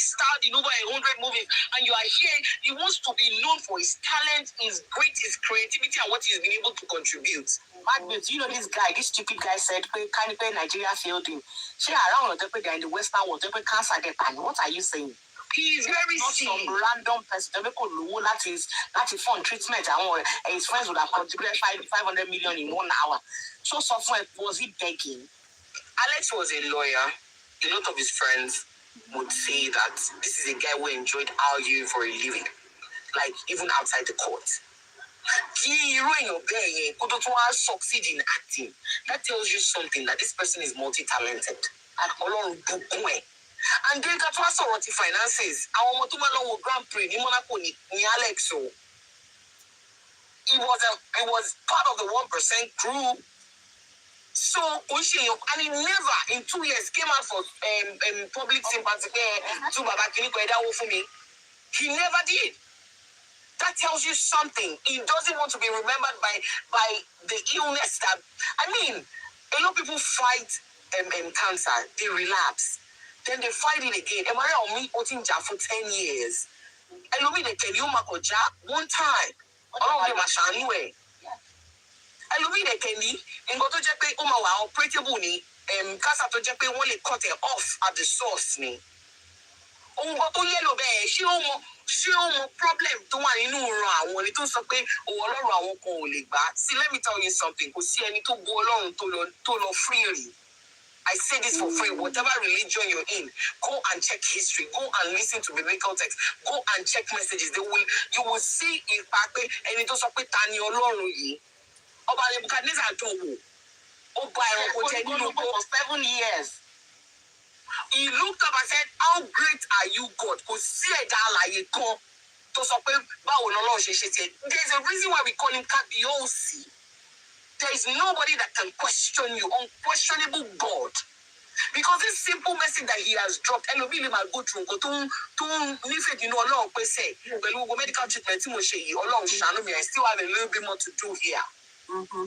starred in over 100 movies, and you are here. He wants to be known for his talent, his creativity, and what he's been able to contribute. Magnus, you know this guy, this stupid guy said, "Can Nigeria failed him?" She around they're in the Western world, they're cancer. What are you saying? He is very silly. Some random person, that is fund treatment. And his friends would have contributed 500 million in 1 hour. So software, was he begging? Alex was a lawyer. A lot of his friends would say that this is a guy who enjoyed arguing for a living, like even outside the court. He succeed in acting. That tells you something, that this person is multi-talented. And then got to what the finances. Our Motumalo Grand Prix in Monaco ni Alex. So it was part of the 1% crew. So and he never in 2 years came out for public sympathy to Babakini for me. He never did. That tells you something. He doesn't want to be remembered by the illness that a lot of people fight cancer, they relapse. Then they fight it again. Am I on me putting job for 10 years? And you they tell you Makoja one time. Oh, they must anyway. And you they tell me and go to Japan Omawa operable ni Casa to Japan only cut it off at the source ni. Oh, yellow bear, she almost problem to one in Ura when it was a pay or a see, let me tell you something. Who see any to go along to freely. I say this for free. Whatever religion you're in, go and check history. Go and listen to biblical text. Go and check messages. You will see in Pape and it was a bit tiny or long. Oba Nebuchadnezzar told for 7 years. He looked up and said, "How great are you, God?" There's a reason why we call him Kabiosi. There is nobody that can question you, unquestionable God. Because this simple message that he has dropped, and we will go through, medical treatment, I still have a little bit more to do here. Mm-hmm.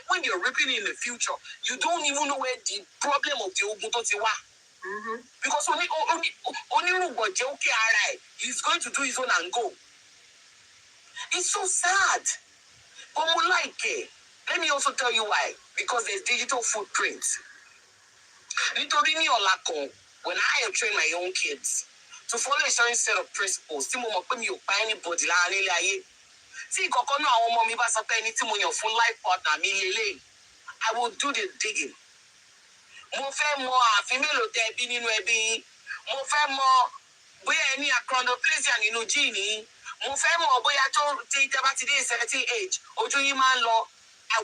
When you're reaping in the future, you don't even know where the problem of the Ubuntu mm-hmm. Because only he's going to do his own and go. It's so sad. But like it. Let me also tell you why. Because there's digital footprint. When I train my own kids to follow a certain set of principles, see, life partner, I will do the digging. Where any achondroplasia and inogeny, today 17 age, I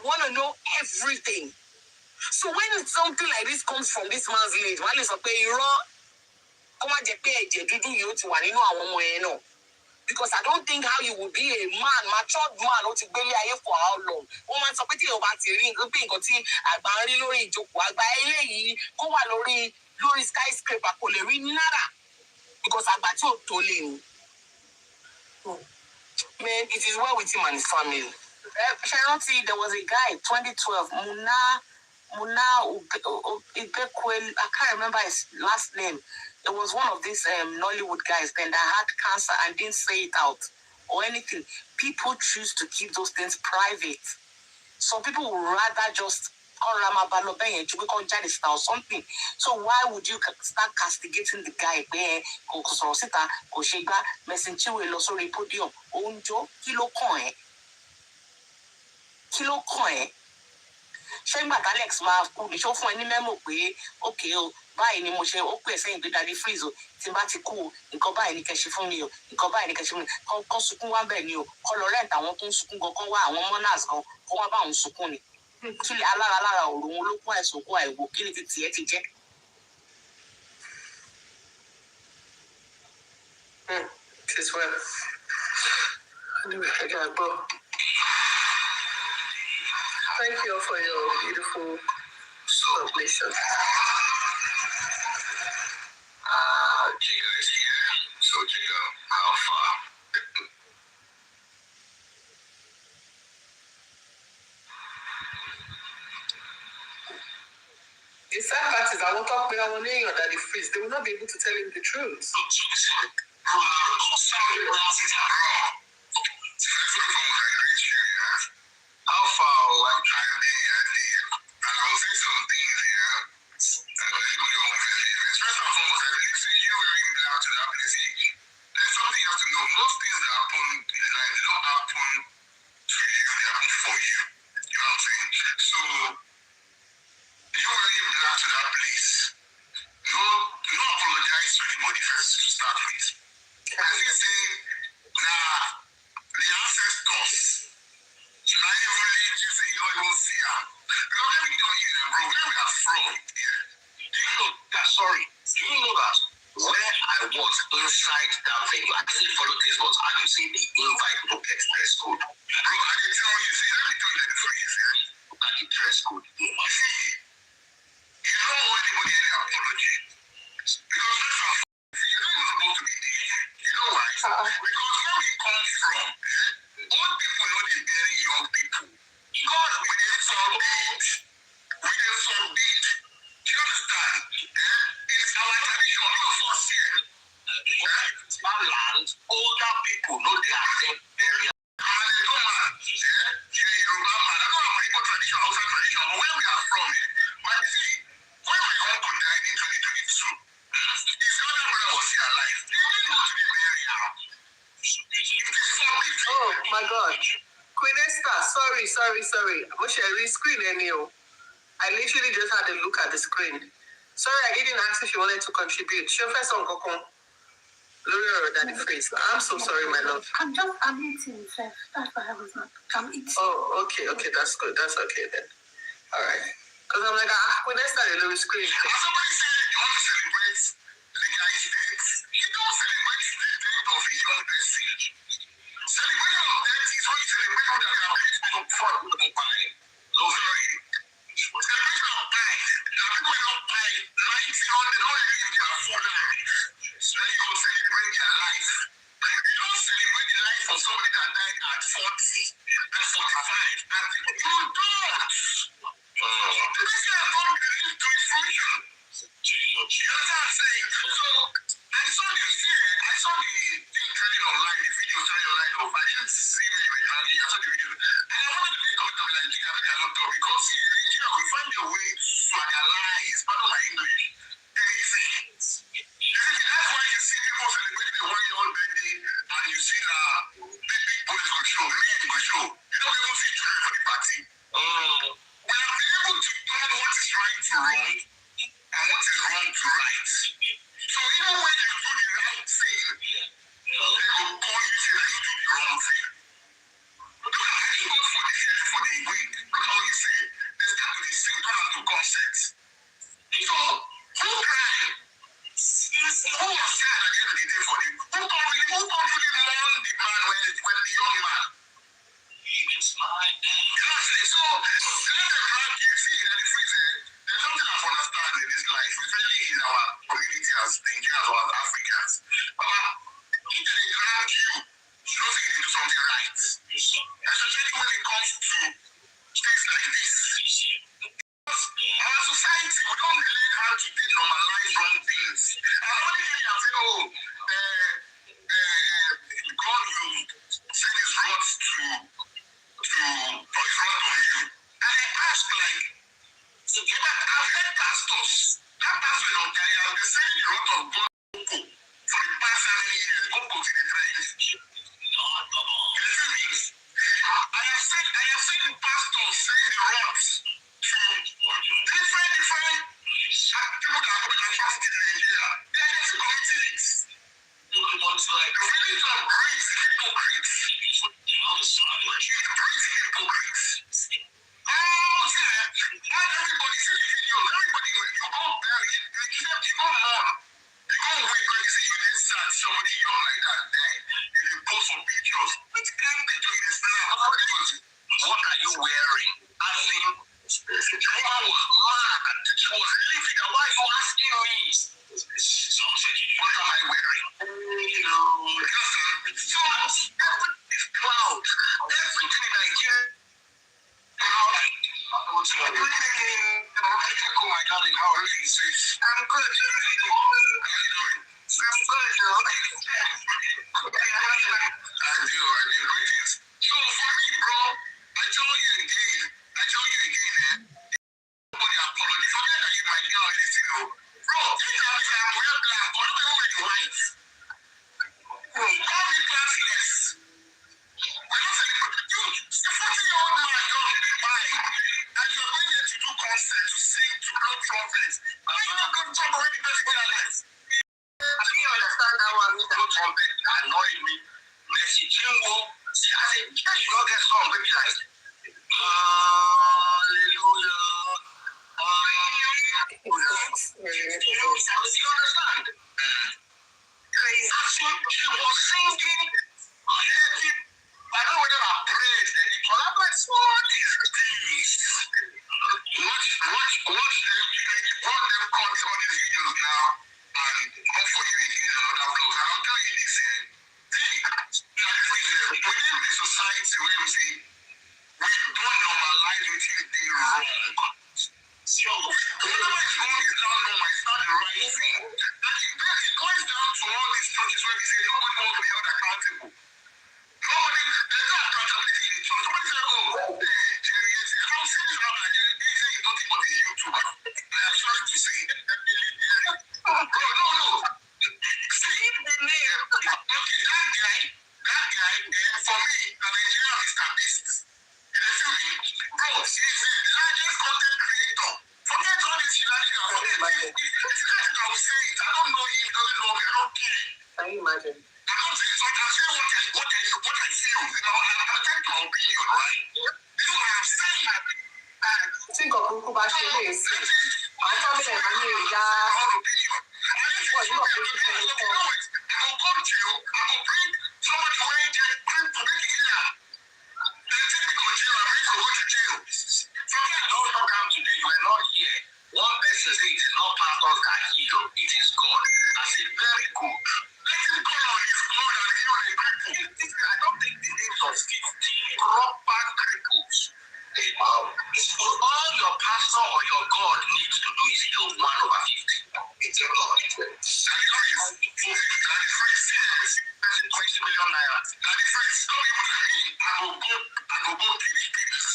want to know everything. So when something like this comes from this man's lineage, one is because I don't think how you would be a man, matured man, or to be for how long. Woman supporting about the ring, lori skyscraper, because I got you told. Man, it is well with him and his family. Sharonti, there was a guy, 2012, Muna Ubekwel, I can't remember his last name. It was one of these Nollywood guys then that had cancer and didn't say it out or anything. People choose to keep those things private. Some people would rather just or something. So why would you start castigating the guy? Kilo coin. Shame that Alex could show for any memo way. Okay, buy any motion, okay, saying that the freeze, Timbati cool, and go buy any cash from you, go buy any cash from Consuku venue, colorant, I want to go one monas go about Sukuni. Actually, Allah, look why so why will kill it yet. This well. Anyway, I gotta go. Thank you for your beautiful submission. Giga is here. So Giga, how far? The sad part is I will talk with our name that the Frzz, they will not be able to tell him the truth. How far away can they and I will say some things here. First and foremost, I believe say you wearing black to that place. There's something you have to know. Most things that happen in life, they don't happen to you, they happen for you. You know what I'm saying? So you wearing black to that place. No apologize to anybody first to start with. As you say, nah, the ancestors. Not even leave you say you don't even see her. Because let me tell you, bro, where we are from, yeah. Do you know that, sorry, do you know that where I was inside that venue, I still follow this was and you see the invite to get dress code. Bro, I didn't tell you, see, let me tell you the phrase, yeah. Look at the dress code. You see, you don't owe anybody any apology. Because that's our you're not even supposed to be there. You know why? Because where we come from, old people know they bury young people. God, we didn't forbid. We didn't forbid. Do you understand? It's our tradition. All of us here. Our land, older people know they are burial. And they don't man. Yoruba man. I don't know my Igbo tradition, outside tradition, but where we are from, man, see, when my uncle died in 2022, his other brother was still alive. They didn't go to the burial. Oh my God. Queen Esther, sorry. I wish I read screen any. I literally just had a look at the screen. Sorry, I didn't ask if you wanted to contribute. Show first on Kokon. Lori or Daddy Frzz. I'm so sorry, my love. I'm eating, chef. That's why I was not. I'm eating. Oh, okay, that's good. That's okay then. All right. Because I'm like, Queen Esther, a little screen. Somebody said you want to celebrate the guy's death. You don't celebrate the death of a young person. Celebration of death is when you celebrate that you have reached for the pie. No, sorry. Celebration of life. There are people who don't buy 1900, they don't live their full life. So then you go celebrate their life. You don't celebrate the life of somebody that died at 40, at 45. You don't. The person has not believed to his function. You understand what I'm saying? So I saw the thing trending online, the video trending online. I didn't see it originally. I saw the video. And I wanted to make comment like, you cannot talk because in Nigeria we find a way to analyze part of my English. Anything. That's why you see people celebrating the 1-year-old birthday and you see that big boys go show, men go show. You don't even see children for the party. We have been able to turn what is right to wrong and what is wrong to right. So even when you do the right thing, they will call you say that you do the wrong thing. Look at I didn't go for the week. Look how you say they start with the same turn out to concepts. So who cried? Who was sad at the end of the day for him? Who can't really mourn the man when the young man? It's my day. You know what I'm saying? So let them drag you. See, that is there's something I've understood in this life, especially in our community as Nigerians or as Africans. If they drag you, you don't think they do something right. Especially when it comes to things like this. Our society, we don't learn how to normalize wrong things. And somebody came here and said, God will send his wrath for his wrath on you. And I asked, like, I've heard pastors, that pastor in Ontario, they say the wrath of God for the past how many years, God goes in the trend. I have seen pastors say the wrath to different people that are coming and trust in Nigeria. They are just committing it. Religion breeds hypocrites. Hypocrites. Oh, see, not everybody see the videos. Everybody, when you go bury it, you go mourn. You go wait when you see you didn't start somebody young like that died. You post some pictures. Which kind of picture is this now? What are you wearing? I think the woman was mad. She was living. Why are you asking me? What am I wearing? So everything is cloud. Everything in Nigeria. my darling, how are you? I'm good. How are you doing? I'm good, though. I do. Greetings. So, for me, bro, I tell you again, nobody apology. Forget that you might get all this, Bro, this is I'm wear black, but I'm wearing white. Bro, call me classless. We're not saying, dude, the 40-year-old man don't be mine. And you're going there to do concert, to sing, to blow trumpets. Why are you not going to talk already personalities? I think you understand that one. Blow trumpet annoyed me. Messi Jingo. See, I said, you should not get song, baby, like, hallelujah. You understand? Crazy. She was singing. I don't know whether I praised it. I'm like, what is this? Watch them. You brought them content on these videos now, and hope for you again another vlog. And I'll tell you this here. Within the society, we don't normalize anything wrong. So, whatever is wrong is not normal. It's not the right thing. And it goes down to all these churches where they say nobody wants to be held accountable. There's no accountability in the church. Somebody said, Jerry, how serious are you? They say you're talking about the YouTuber. I'm sorry to say. Bro, no. See the name. Okay, that guy, for me, a Nigerian Mr. Beast. You feel me? Bro, he's the largest content creator. Forget all this shenanigans. It's not that I will say it. I don't know him, doesn't know me, I don't care. Can you imagine? I don't say so. I'm saying what I feel. I'm attached to my opinion, right? This is what I'm saying. Think of Rukuba Shebe. I'm coming and I'm here. What you are going to say? I'll come to you. I will bring somebody who ain't going to make it here. They take me to jail. I'm ready to go to jail. Forget don't talk out today. You are not here. One person says it is not pastors that heal. It is God. I say very good. Let him call on his God and heal the people. I don't take the names of 50 proper cripples. All your pastor or your God needs to do is heal 1/50. It's a lot. That is free. That's 20 million naira. That is free. Don't even to me. I will go to these people.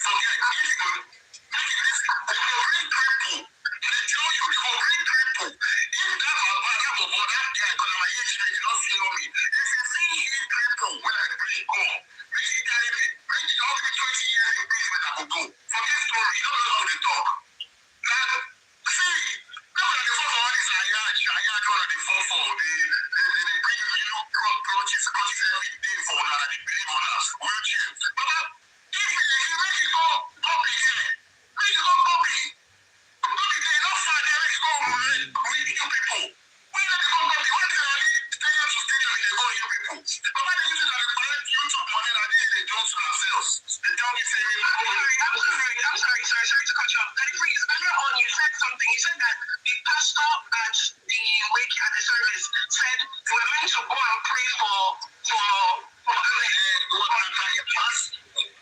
Forget it. They will bring people. They tell you they will bring people. If that guy, because my age is not seeing me. If you see him people, when I bring God, bring it carry me. Bring it all 20 years in prison I will go. Forget story. You don't know how they talk. Now, see, now when they fall for all this ayah, they fall for, they bring you clutches every day for now, they believe on us, wheelchair. But if he make it go be here, make it go be. Don't be there, not far there, make it go with you people. Where they go be? Why they are stadium to stadium and they go you people? But why they use it as a collect YouTube money and they don't to themselves? They tell me say, I'm sorry to cut you off. Daddy, please, earlier on you said something. You said that the pastor at the wake at the service said they were meant to go and pray for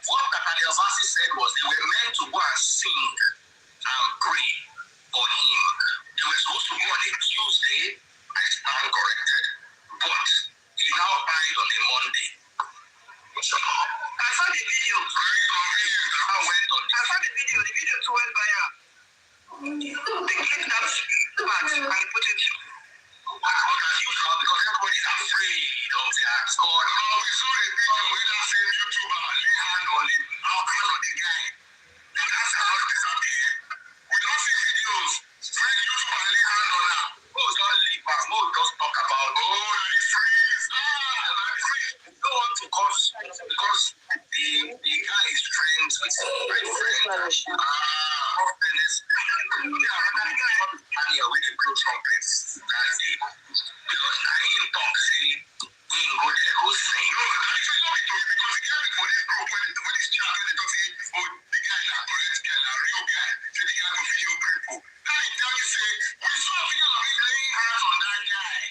what Natalia Vasi said was they were meant to go and sing and pray for him. They were supposed to go on a Tuesday. I stand corrected. But he now died on a Monday. I saw the video. Very convenient. I saw the video. The video too went viral. They clipped that part and put it. But as usual, because everybody's afraid of their God. Oh, we saw the video where that same YouTuber lay hand on him, hand on the guy. And that's how it disappear. We don't see videos where YouTuber lay hand on her. Oh, it's not leave back. No, just talk about, that is freeze. You don't want to cause, because the guy is friends with his friend. Fairness. And here with the blue trumpets. That's it. Because I ain't talk, see, we ain't go there, go sing. No, actually, not because the guy for this group, when this child, when they talk, say, the guy is a correct guy, a real guy, say the guy will feel people. Now he tell you, say, we saw videos of him laying hands on that guy.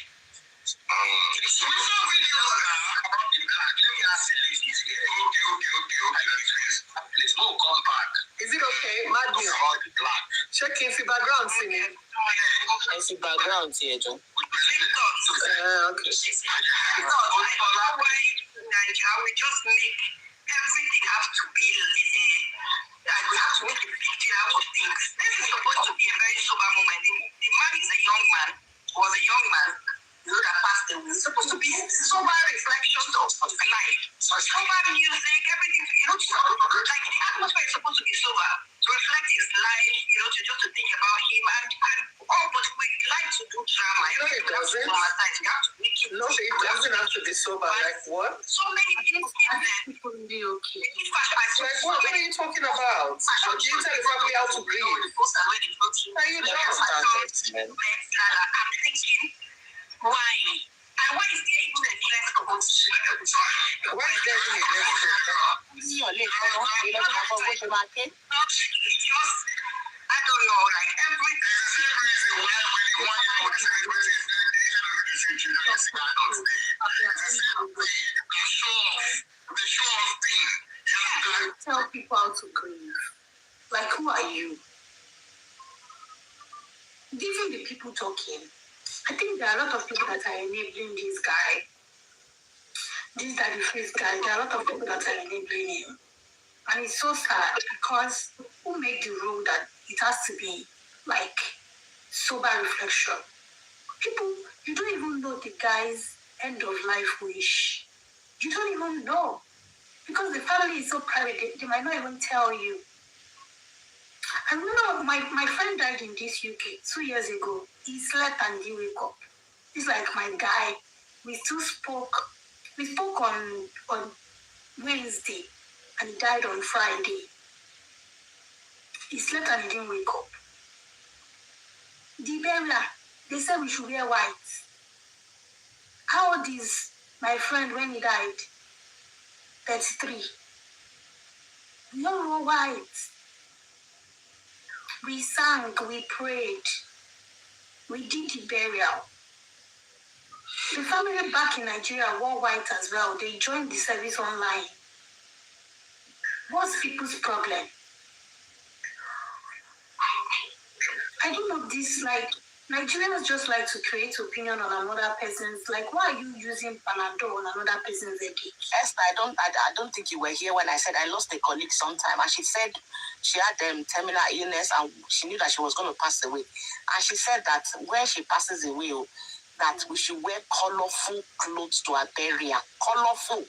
We saw videos about the black. Let me ask the ladies here. Okay. Please, no, come back. Is it okay? It's the background here, John. Okay. Nigeria, we just make everything have to be we have to make a big deal out of things. This is supposed to be a very sober moment. The man is a young man, was a young man, that passed away. It's supposed to be sober reflections of life. Sober music, everything, like the atmosphere is supposed to be sober, to reflect his life, to think about him and all, but we like to do drama. It doesn't. We have to make it. No, it doesn't have to be sober. Like what? So many people think that people will be okay. What are you talking about? Do you tell the family how to breathe? No, you don't. I'm thinking, why? And why is there even a dress code? Why is there even a dress code? I don't know, like every tell people how to grieve. Like, who are you? Even the people talking. I think there are a lot of people that are enabling this guy. This Daddy Frzz guy. There are a lot of people that are enabling him. And it's so sad because who made the rule that it has to be like sober reflection? People, you don't even know the guy's end of life wish. You don't even know. Because the family is so private, they might not even tell you. I remember my friend died in this UK 2 years ago. He slept and he woke up. He's like my guy. We spoke on Wednesday and he died on Friday. He slept and he didn't wake up. The burial, they said we should wear white. How old is my friend when he died? 33. We all wore white. We sang, we prayed, we did the burial. The family back in Nigeria wore white as well. They joined the service online. What's people's problem? I don't know this, like, Nigerians just like to create opinion on another person's, like, why are you using Panadol on another person's headache? Esther, I don't think you were here when I said I lost a colleague sometime, and she said she had terminal illness and she knew that she was going to pass away. And she said that when she passes away, that we should wear colorful clothes to her burial. Colorful.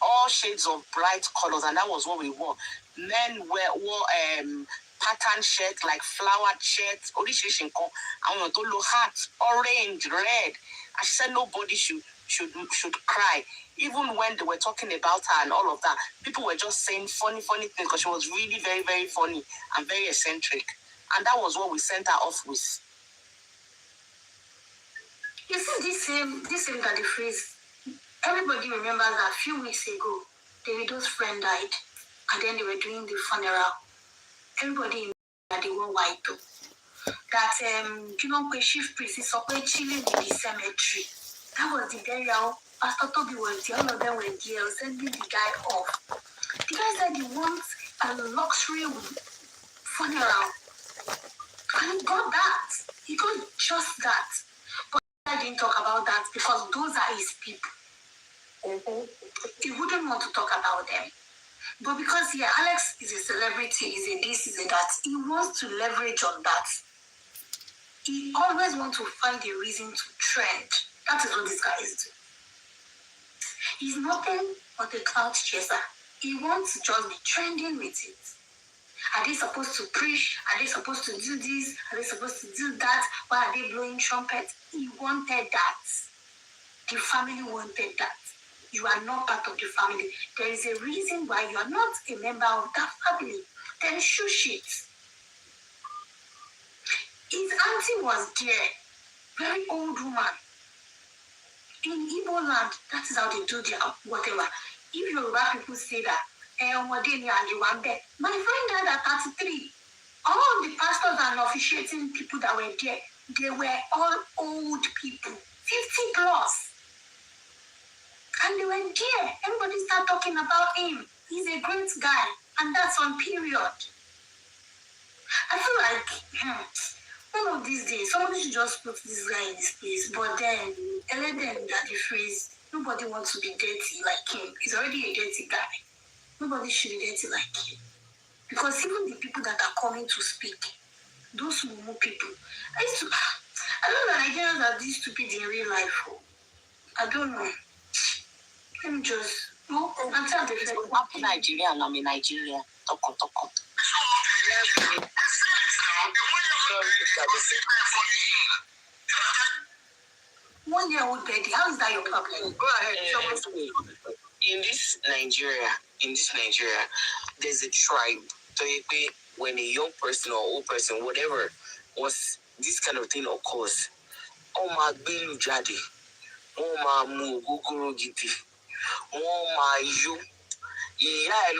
All shades of bright colors, and that was what we wore. Men wore pattern shirts, like flowered shirts, hats, orange, red. And she said nobody should cry. Even when they were talking about her and all of that, people were just saying funny things because she was really very, very funny and very eccentric. And that was what we sent her off with. You see, this same Daddy Frzz, everybody remembers that a few weeks ago, Davido's friend died, and then they were doing the funeral. Everybody in that they were white though. That Chief Priest is chilling in the cemetery. That was the burial. Pastor Toby was there, all of them were there, sending the guy off. The guy said he wants a luxury funeral. And he got that. He got just that. But I didn't talk about that because those are his people. He wouldn't want to talk about them. But because Alex is a celebrity, is a this, is a that, he wants to leverage on that. He always wants to find a reason to trend. That is what this guy is doing. He's nothing but a clout chaser. He wants to just be trending with it. Are they supposed to preach? Are they supposed to do this? Are they supposed to do that? Why are they blowing trumpets? He wanted that. The family wanted that. You are not part of the family. There is a reason why you are not a member of that family. Then shush it. His auntie was there, very old woman. In Igbo land, that is how they do their whatever. If Yoruba people say that, my friend died at 33. All the pastors and officiating people that were there, they were all old people, 50 plus. And they were there. Everybody started talking about him. He's a great guy. And that's on period. I feel like One of these days, somebody should just put this guy in his place. But then, and let them that the Frzz, nobody wants to be dirty like him. He's already a dirty guy. Nobody should be dirty like him. Because even the people that are coming to speak, those Mumu people, I don't know Nigerians are these stupid in real life. I don't know. Let me just, until I'm happy Nigeria and I'm in Nigeria. Toko. One-year-old baby, how is that your problem? Go ahead. In this Nigeria, there's a tribe. So when a young person or old person, whatever, was this kind of thing occurs, my bill jadi, my mu gogoro gidi, my you,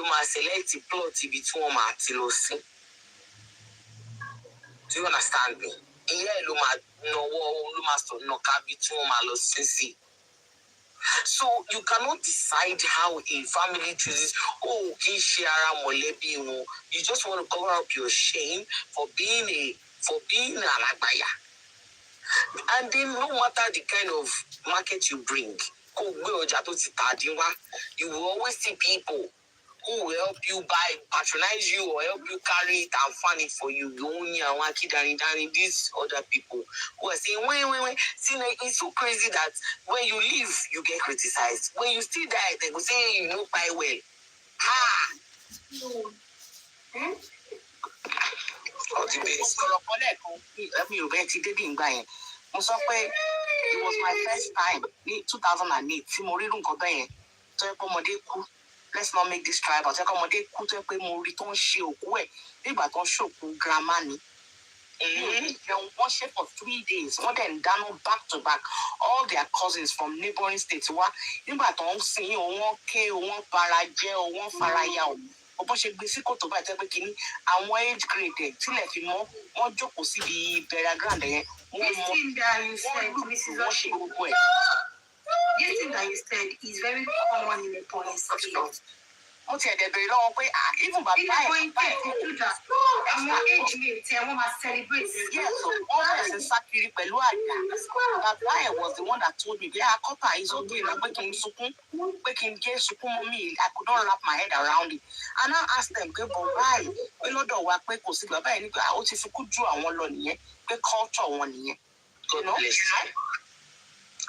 my select plot between my tilosi. Do you understand me? So you cannot decide how a family chooses. You just want to cover up your shame for being an agbaya. And then no matter the kind of market you bring, you will always see people who will help you buy, patronize you, or help you carry it and fan it for you. These other people who are saying, wait. See, it's so crazy that when you leave, you get criticized. When you still die, they will say you know quite well. It was my first time in 2008. Let's not make this tribal. One shape for 3 days. One then down back to back. All their cousins from neighboring states. One see one K, one Paraje, one Faraya. And one age grade. Till if you know, one joke will see the Beragrande. This thing that you said, Mrs. Oshie. This thing that you said is very common in the police. Even by age mates, I want to celebrate. Yes, so always exactly Baba was the one that told me, copper is okay, I'm making sukun, making gay sukun mommy. I could not wrap my head around it. And I asked them, why? We know the work we could see Baba and if you could do a one on ye, the culture 1 year. God bless you.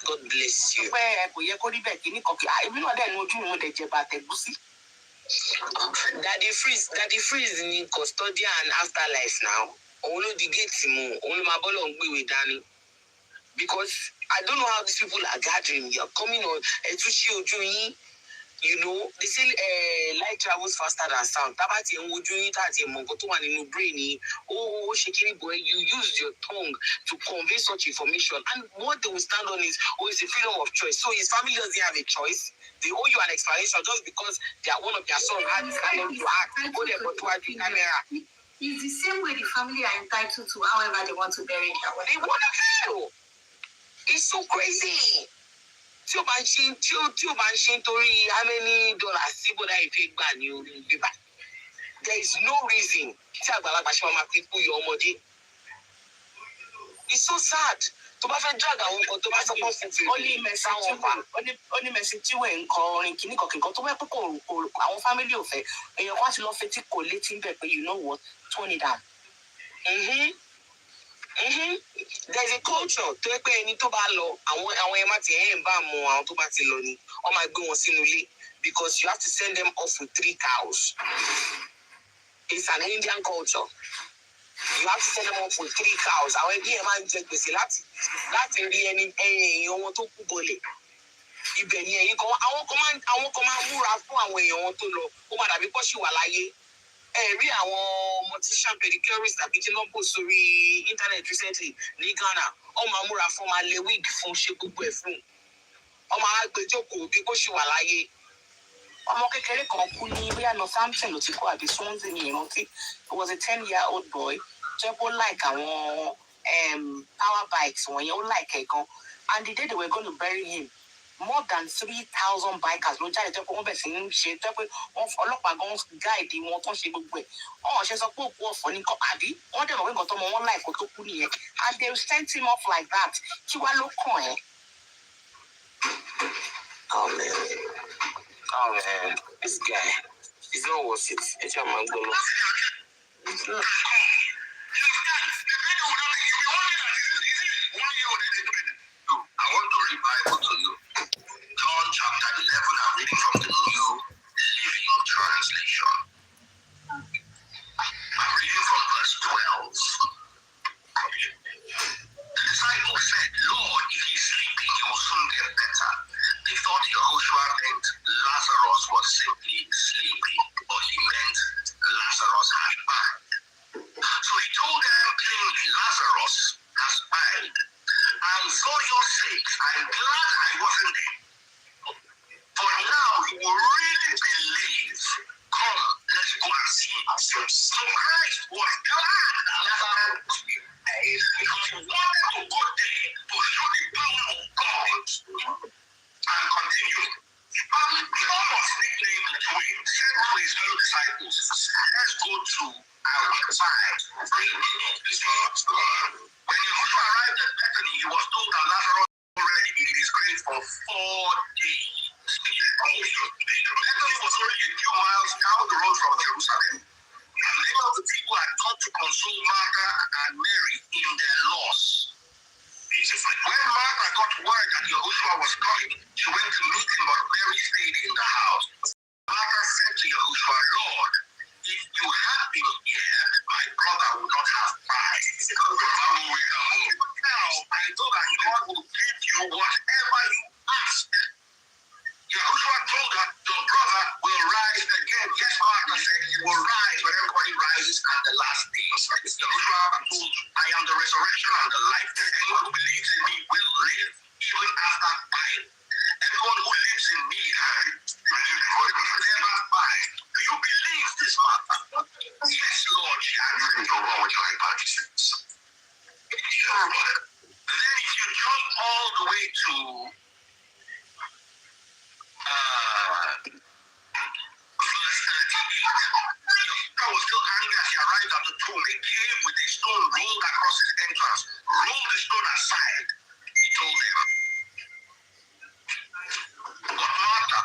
God bless you. Where we could be back in the coffee. I know that no dream with the Jebate Bussy. Daddy Frzz in custodian and afterlife now. Only the gates only my ball on with Danny. Because I don't know how these people are gathering. You're coming on a two you know, they say light travels faster than sound. Tabati and would you that a mongoto and in brainy, shaking boy, you use your tongue to convey such information. And what they will stand on is it's a freedom of choice. So his family doesn't have a choice. They owe you an explanation just because they are one of their sons had decided to act. Go there for the camera. It's the same way the family are entitled to however they want to bury their wife. They want to kill. It's so crazy. Tí o bá ń ṣe nítorí how many dollars tí bọ́dá ìfẹ́ gbà ní orí bíbá. There is no reason tí àgbàlagbà ṣe máa fi kú yọ ọmọdé. It's so sad. Tó bá fẹ́ drag àwọn nǹkan tó bá sọ fún fífi. Ó ní mẹ̀sìn tí wọ́n ń kọ orin kìnnìkan tó bá pẹ́ kò àwọn family ò fẹ́. Èèyàn kan ti lọ fetí kò létí bẹ̀ pé you know what, tone it down. There's a culture tó yẹ pé ẹni tó bá lọ àwọn ẹ má ti ń bá mọ àwọn tó bá ti lọ ni wọ́n máa gbé wọn sínú ilé because you have to send them off with 3 cows. It's an Indian culture. You have to send them off with 3 cows. Àwọn ẹbí ẹ máa ń jẹ gbèsè láti rí èèyàn wọn tó kú bọlẹ̀. Ibẹ̀ ni ẹ̀yin kan àwọn kan máa múra fún àwọn èèyàn wọn tó lọ ó má dàbí pọ́ṣì wà láyé. Rí àwọn mortician pedicurist àbí tí wọ́n post sórí internet recently ní Ghana wọ́n máa múra fún máa lé wig fún ṣe gbogbo ẹ̀ fún wọ́n máa gbẹjọ́kọ̀ bí kò ṣì wà láyé. Ọmọ kékeré kan kú ní bóyá Northampton ló ti kú àbí Swansea ní ìrántí. It was a 10-year-old boy tó kó like àwọn power bikes wọ̀nyẹn ó like ẹ̀ gan and the day they were going to bury him more than 3,000 bikers ló jáde tó pé wọ́n bẹ̀ sí ń ṣe tó pé wọ́n ọlọ́pàá gan gáìdì wọn tó ń ṣe gbogbo ẹ̀ ọ̀hún ṣe sọ pé òkú ọ̀fọ̀ ní kọ́ àbí wọ́n dẹ̀ mọ̀ pé nǹkan tó mọ wọn láìkó tó kú nìyẹn and they sent him off like that kí wá ló kàn ẹ́. Oh man, this guy is not worth it. It's your man go. It's not. I want to read Bible to you. John chapter 11, I'm reading from the New Living Translation. I'm reading from verse 12. The disciples said, Lord, if he's sleeping, he will soon get better. They thought Yahushua meant Lazarus was simply sleeping, but he meant Lazarus had died. So he told them plainly, Lazarus has died. And for your sakes, I'm glad I wasn't there. For now you will really believe. Come, let's go and see him. So Christ was glad that Lazarus was dead because he wanted to go there to show the power of God. And continue. John was nicknamed to him, said to his fellow disciples, let's go to our side. When Yahushua arrived at Bethany, he was told that Lazarus was already in his grave for 4 days. Bethany was only a few miles down the road from Jerusalem. And many of the people had come to console Martha and Mary in their loss. When Martha got word that Yahushua was coming, she went to meet him, but Mary stayed in the house. Martha said to Yahushua, Lord, if you had been here, my brother would not have died. Now, I know that God will give you whatever you ask. Yahushua told her, your brother will rise again. Yes, Martha said, he will rise when everybody rises at the last day. Yahushua told, I am the resurrection and the life. Anyone who believes in me will live, even after dying. Everyone who lives in me will never die. Do you believe this, Martha? Yes, Lord, she answered. Go wrong with your hypothesis. Then if you jump all the way to verse 38, Yahushua was still angry as he arrived at the tomb. He came with a stone rolled across his entrance. Roll the stone aside, he told them. But Martha,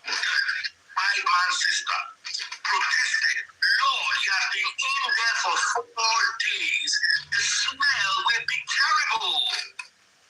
my man's sister, protested, Lord, he has been in there for 4 days. The smell will be terrible.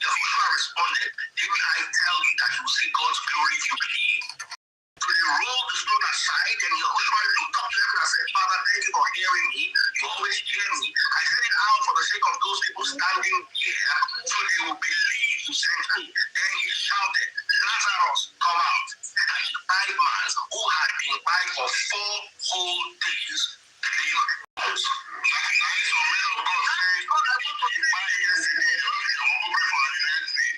Yahushua responded, didn't I tell you that you see God's glory if you believe? So he rolled the stone aside, and Yahushua looked up to heaven and said, Father, thank you for hearing me. You always hear me. I said it out for the sake of those people standing here, so they will believe you sent me. Then he shouted, Lazarus, come out. And the 5 man who had been by for 4 whole days came out. Nice or men of God say, God, I want to be by yesterday. I want to pray for the next day.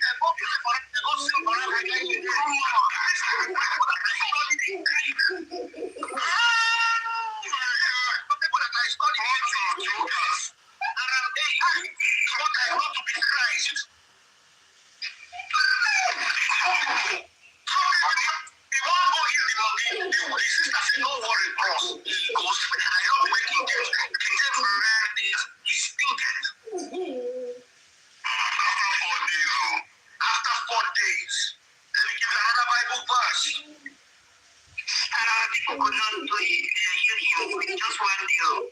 After 4 days, let me give you another Bible verse. People could not do it, hear him with just one deal.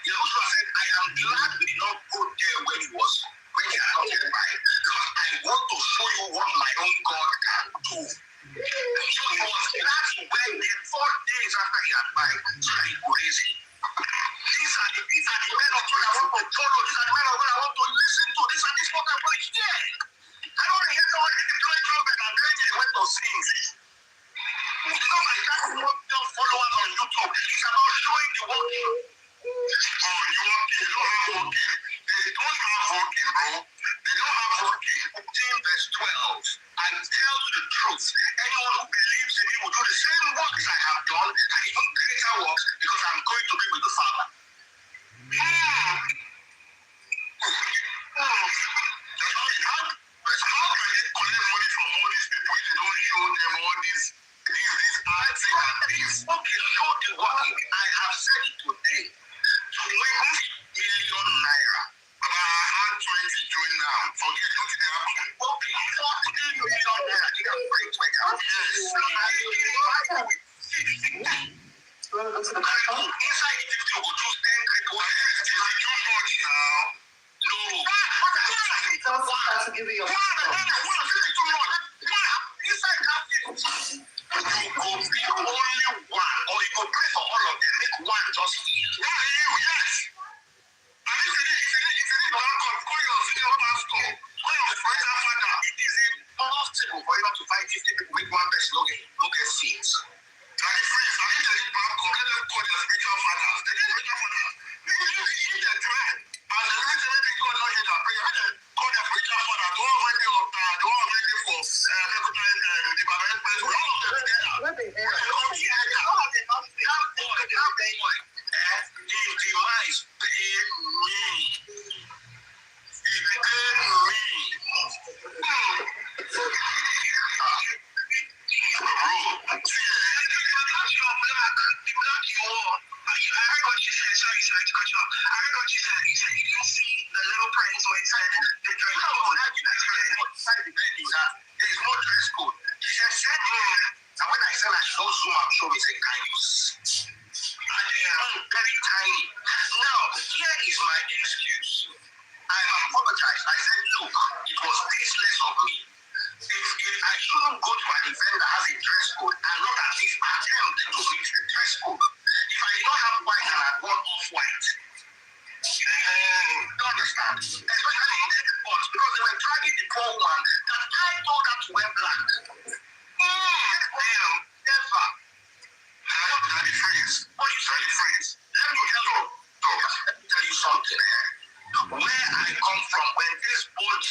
Yahushua said, I am glad we did not go there when he had not yet died, because I want to show you what my own God can do. So he was glad he went there 4 days after he had died, so that he could raise him. These are the men of God I want to follow. These are the men of God I want to listen to. These are what I want to hear. I don't want to hear somebody deploying trumpet and telling me they went to sing. It's not like that. You want followers on YouTube. It's about showing the working. Oh, you don't have working. They don't have working, bro. They don't have working. 15 verse 12. I tell you the truth. Anyone who believes in me will do the same works I have done, and even greater works, because I'm going to be with the Father. How can they collect money from all these people if you don't show them all these arts and things? Okay, show the working. I have said it today. 20 million naira. But I had 20 join now. Forget what they have. Okay, 40 million naira. You can break my house. Yes. Inside the 50 will choose 10 critical. This is too much now. No. To give you your Inside that 50, you go pick only one, or you go pray for all of them. Make one just heal. Yes. And if you need one, call your senior pastor, call your spiritual father. It is impossible for you not to find 50 people with one person who get seeds. And the friends, I need to let them call their spiritual fathers. They need spiritual fathers. If they try, and the reason maybe God not hear their prayer, they call their spiritual father, the one ready for the permanent place, all of them together. what the hell? The demise paid me. He paid me. I heard what you said. Sorry to cut you off. I heard what you said. You said you didn't see the little prints where it said the dress code. There is no dress code. She said, send me. And when I said I should not zoom out, show me, say, can you see? And they are very tiny. Now, here is my excuse. I apologize. I said, look, it was tasteless of me. If I shouldn't go to an event that has a dress code and not at least attempt to reach the dress code. If I did not have white and I had one off-white, you understand? Especially in the sports, because they were dragging the poor one that I told her to wear black. Damn, never. Let me phrase. What you say, phrase? Let me tell you something. Where I come from, when this boat,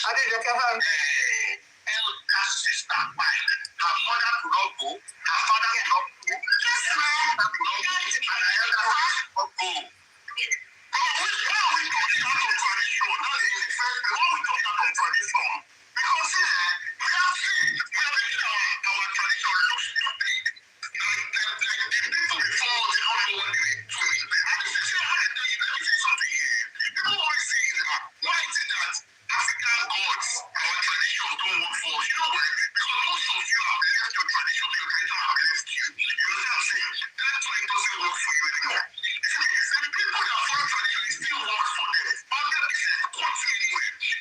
elder sister, mine, her mother could not go, her father could not go, yes, ma'am, and her elder sister could not go. Why are we talking out of tradition? That is the first thing. Why are we talking out of tradition? Because we are making our tradition look stupid. Like the people before, they don't know what they were doing. And this is how they tell you, let me say something here. People always say, why is it that African gods, our tradition don't work for us? You know why? Because most of you have left your tradition, your tradition have left you. You know what I'm saying? That's why it doesn't work for you anymore. And the people that follow tradition, it still works for them. 100% continue anyway.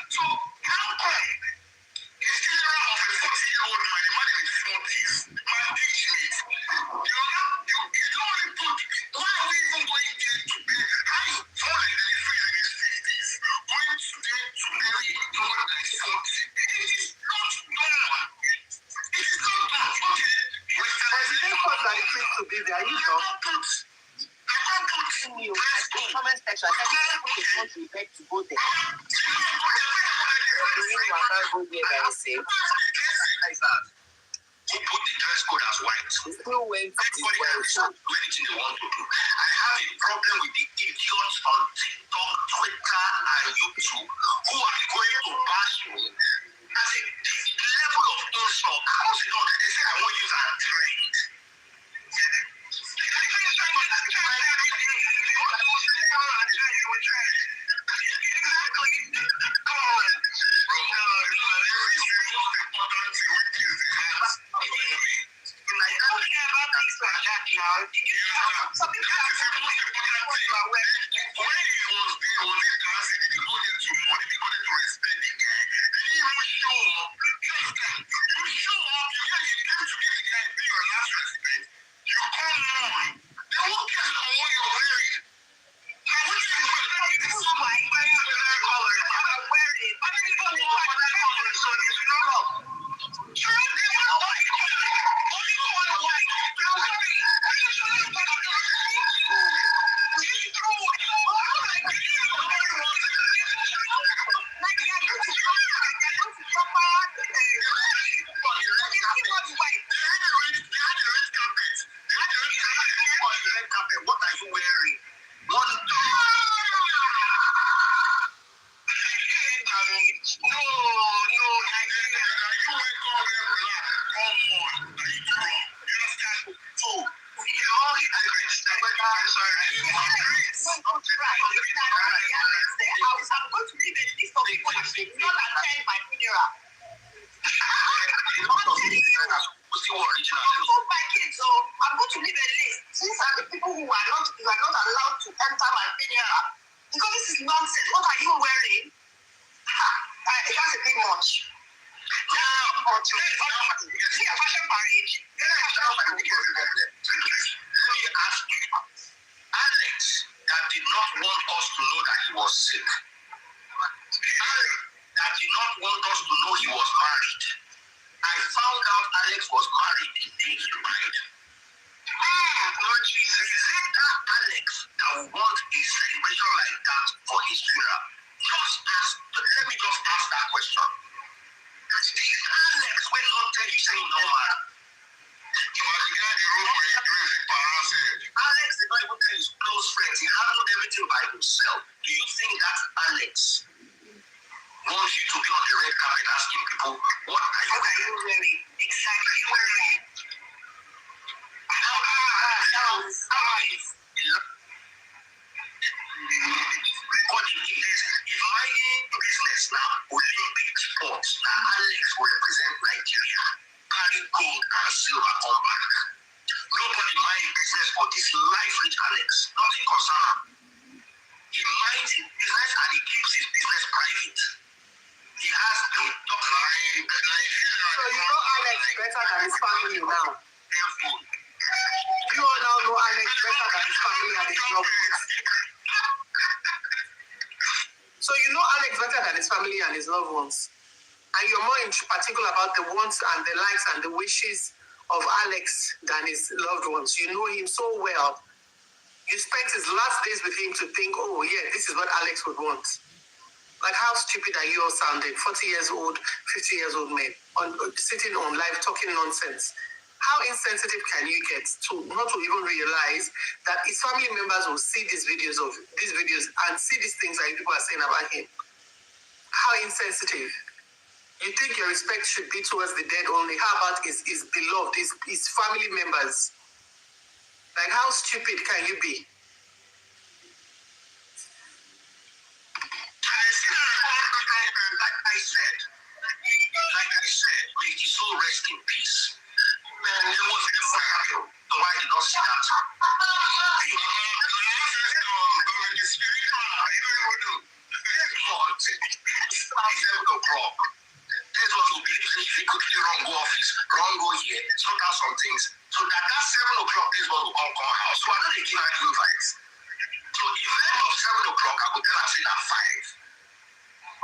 So, how come a funeral of a 40-year-old man, a man in his 40s, my age mate, you don't only put, why are we even going there to be, how you fall like that is in his 50s, going to there to marry someone that is 40? It is not done. It is not done. Okay. President calls like free to be there. You know. I can't put In your comment section, I said people want to beg to go there. Who put the dress code as white? Still went to Everybody can do anything they want to do. I have a problem with the idiots on TikTok, Twitter, and YouTube who are going to bash me as a level of insult. How is it not? They say I won't use our trend. I'm going to leave a list. These are the people who are not allowed to enter my funeral. Because this is nonsense. What are you wearing? That's a bit much. Alex, that did not want us to know that he was sick. Alex, that did not want us to know he was married. I found out Alex was married the day he died. Lord Jesus, is it that Alex that would want a celebration like that for his funeral? Let me just ask that question. Is Alex when Lord tell you say no man? Alex did not even tell his close friends. He handled everything by himself. Do you think that Alex wants you to be on the red carpet asking people, what are you wearing? Exactly wearing. If mining business now, Olympic sports, now Alex will represent Nigeria, carry gold and silver come back. Nobody mind business for this life-rich Alex, nothing concern him. He minds his business and he keeps his business private. He has no line. So you know Alex better than his family now. You all now know Alex better than his family and his loved ones. So you know Alex better than his family and his loved ones. And you're more in particular about the wants and the likes and the wishes of Alex than his loved ones. You know him so well. You spent his last days with him to think, oh yeah, this is what Alex would want. Like how stupid are you all sounding? 40 years old, 50 years old men sitting on live talking nonsense. How insensitive can you get to not to even realize that his family members will see these videos and see these things that people are saying about him? How insensitive. You think your respect should be towards the dead only? How about his beloved, his family members? Like how stupid can you be? Like I said, may his soul rest in peace. Man, there was a fire. So why did not see that? This was to believe if he could wrong go office, wrong go here, sort out some things. So that 7 o'clock this was to come house. So I know they give out invites. So the event of 7 o'clock, I would tell her say at 5.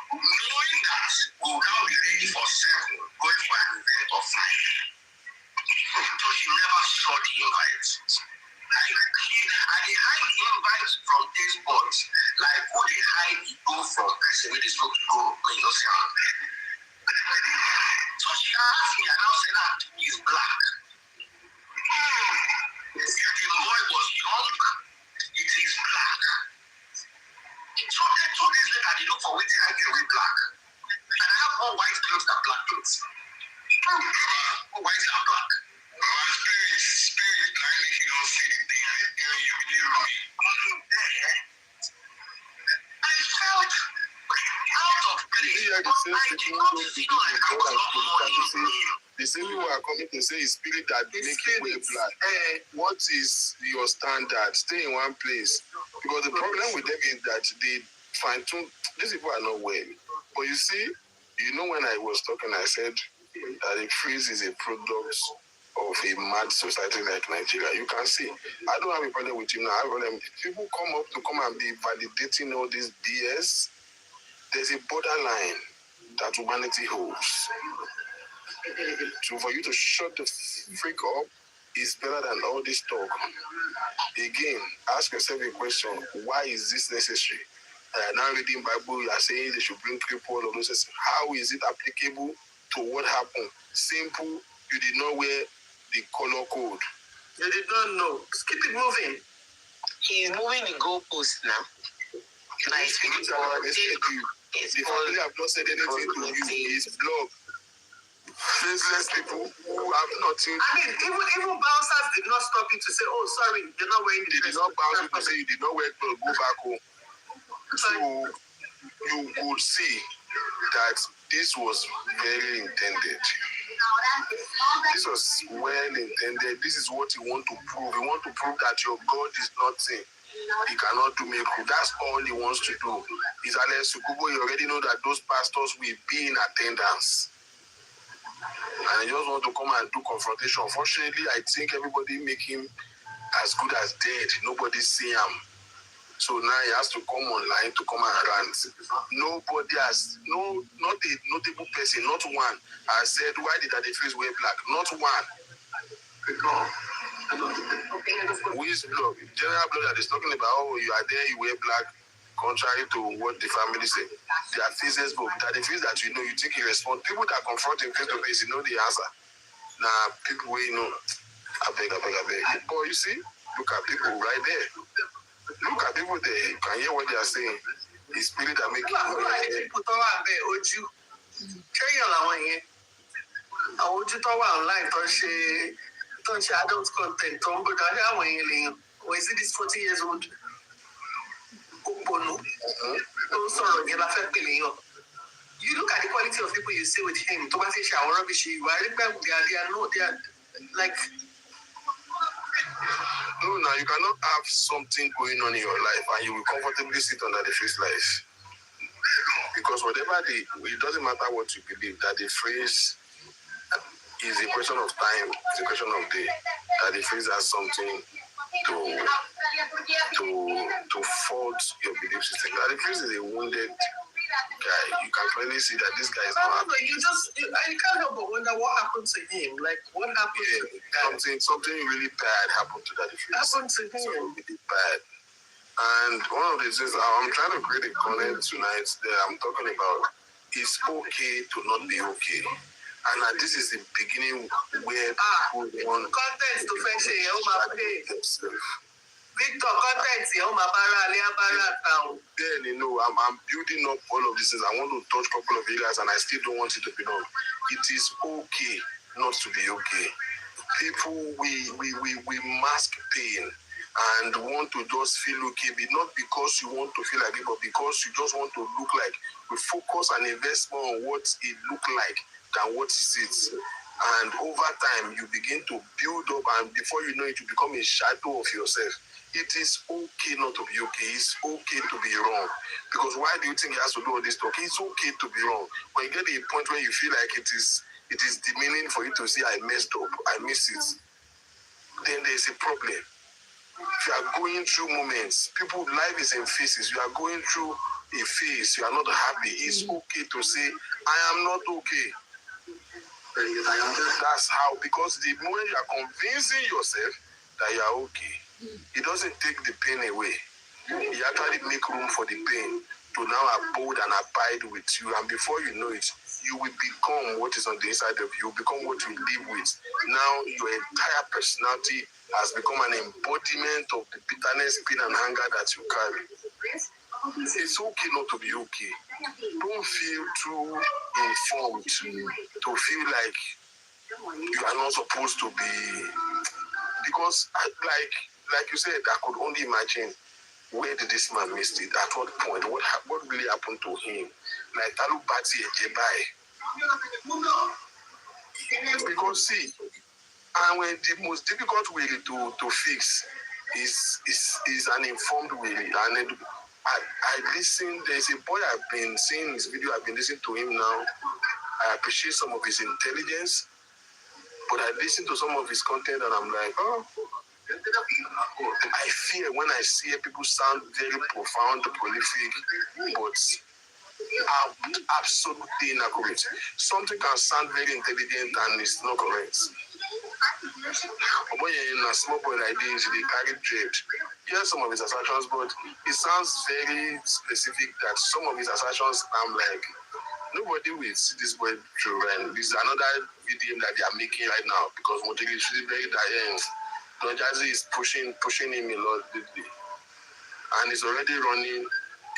Knowing that we will now be ready for 7, going for an event of 5. So she never saw the invites. And they hide the invites from these boys. Like who they hide the go from person where they spoke to go when you see her. So she asked me and I said that he's black. The boy was young, it is black. So then 2 days later they look for waiting I get with black. And I have more white clothes than black clothes. More white than black. Spirit, like if you don't see the thing, I tell you, believe me. I felt out of place. I did not feel like I was not money. The same people are coming to say it's spirit that make you wear black. What is your standard? Stay in one place. Because the problem with them is that they fine tune. These people are not well. But you see, you know when I was talking, I said that the Frzz is a product of a mad society like Nigeria. You can see, I don't have a problem with him now. I have a problem. If people come up to come and be validating all this BS, there's a borderline that humanity holds. So for you to shut the freak up is better than all this talk. Again, ask yourself a question: why is this necessary? Now reading Bible, you are saying they should bring people all of those. How is it applicable to what happened? Simple. You did not wear the color code. You did not know. Just keep it moving. He's moving the goalpost now. Like The family have not said anything to you. His blog. Faceless people who have nothing. I mean, even bouncers did not stop you to say, "Oh, sorry, you're not wearing the They dress." did not bounce you to say you did not wear clothes, go back home. So you could see that this was very intended. This was well intended. This is what you want to prove. You want to prove that your God is nothing. He cannot do miracle. That's all he wants to do. Is Alex Sukubo, you already know that those pastors will be in attendance. And he just want to come and do confrontation. Unfortunately, I think everybody make him as good as dead. Nobody see him. So now he has to come online to come and rant. Nobody has, not a notable person, not one, has said, why did Abefermi wear black? Not one. Who is blog? General blog that is talking about, oh, you are there, you wear black, contrary to what the family say. They are faces, but that the face that you know, you think he respond. People that confront him face to face, you know the answer. Now, people where you know, I beg. But you see, look at people right there. Look at people there. You can hear what they are saying. The spirit that make you. People talk about Oju. Tell you àwọn yẹn. Àwọn ojú tó wà online tó ń ṣe adult content tó ń gbé dájú àwọn yẹn lèèyàn. Or is it this 40 years old? Òpònú. Tó ń sọ̀rọ̀ yẹn la fẹ́ pè léèyàn. You look at the quality of people you see with him. Tó bá ti ṣe àwọn rubbish yìí, wà á rí pé they are like. No, now you cannot have something going on in your life and you will comfortably sit under the Frzz life. Because whatever it doesn't matter what you believe, that the Frzz is a question of time, it's a question of day. That the Frzz has something to fault your belief system. That the Frzz is a wounded guy. You can clearly see that this guy is not happy. You can't help but wonder what happened to him. Like, what happened to him? Something really bad happened to that Frzz. Happened to him. Something really bad. And one of the things I'm trying to create a content tonight that I'm talking about is okay to not be okay. And this is the beginning where people want content to fetch themselves. Victor, content Then, you know, I'm building up all of these things. I want to touch a couple of areas and I still don't want it to be done. It is okay not to be okay. People, we mask pain and want to just feel okay, but not because you want to feel like it, but because you just want to look like. We focus and invest more on what it look like than what it is. And over time, you begin to build up, and before you know it, you become a shadow of yourself. It is okay not to be okay. It's okay to be wrong. Because why do you think it has to do all this talk? It's okay to be wrong. When you get to a point where you feel like it is demeaning for you to say, I messed up, I missed it, then there's a problem. If you are going through moments, people, life is in phases. You are going through a phase, you are not happy. It's okay to say, I am not okay. That's how, because the moment you are convincing yourself that you are okay, it doesn't take the pain away. It actually make room for the pain to now abode and abide with you. And before you know it, you will become what is on the inside of you, become what you live with. Now your entire personality has become an embodiment of the bitterness, pain, and anger that you carry. It's okay not to be okay. Don't feel too informed to feel like you are not supposed to be, because like you said, I could only imagine, where did this man miss it? At what point? What really happened to him? Like Talu Bati Ejebai. Because see, and when the most difficult way to fix is an informed way. And I listen, there's a boy I've been seeing his video, I've been listening to him now. I appreciate some of his intelligence, but I listen to some of his content and I'm like, oh, I fear when I see people sound very profound, prolific, but absolutely inaccurate. Something can sound very intelligent and it's not correct. But in a small boy like this, they carry dread. Yes, some of his assertions, but it sounds very specific that some of his assertions, I'm like, nobody will see this boy through. And this is another video that they are making right now because Montego is very dying. Don Jazzy is pushing him a lot lately. And he's already running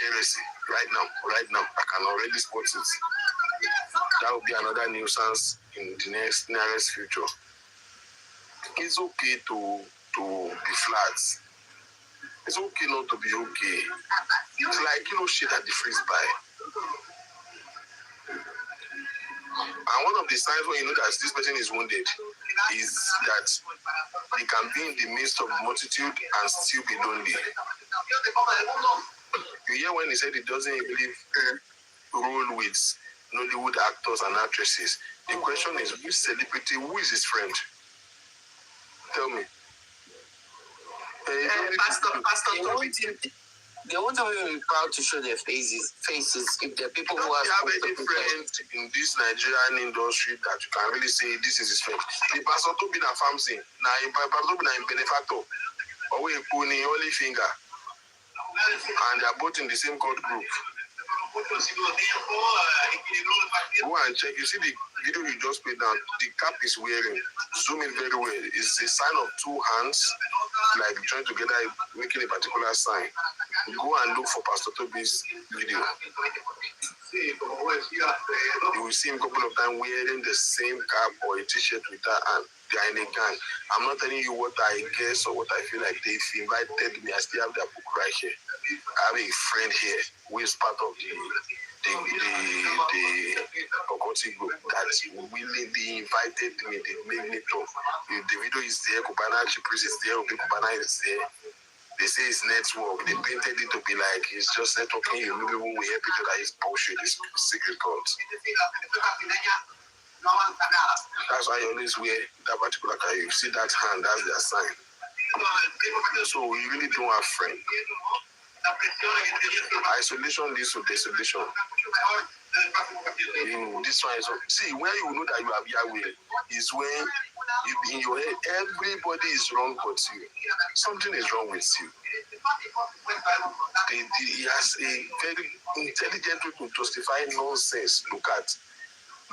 heresy right now. I can already spot it. That will be another nuisance in the nearest future. it's okay to be flat. It's okay not to be okay. It's like, shit at the Frzz buy. And one of the signs when you know that this person is wounded is that he can be in the midst of multitude and still be lonely. You hear when he said he doesn't believe role with Nollywood actors and actresses. The question is, which celebrity, who is his friend? Tell me. They won't even be proud to show their faces if there are people who are. Have any friend in this Nigerian industry that you can really say this is his friend? The pastor to be na famsi, na pastor to be na benefactor, or we pony only finger, and they are both in the same God group. Go and check. You see the video you just played down. The cap is wearing. Zoom in very well. It's a sign of two hands, like joined together, making a particular sign. Go and look for Pastor Toby's video. You will see him a couple of times wearing the same cap or a t-shirt with that, and they are in a gang. I'm not telling you what I guess or what I feel like. They invited me. I still have their book right here. I have a friend here who is part of the Okoti group that willingly invited me. They made me talk. The video is there. Kubana Chipris is there. Kubana is there. They say it's network. They painted it to be like it's just networking. You maybe when we help each other, it's bullshit. It's secret codes. That's why you always wear that particular car. You see that hand, that's their sign. So we really don't have friends. Isolation leads to desolation. This one is see where you know that you have Yahweh is when you in your head everybody is wrong but you. Something is wrong with you. He has a very intelligent way to justify nonsense. Look at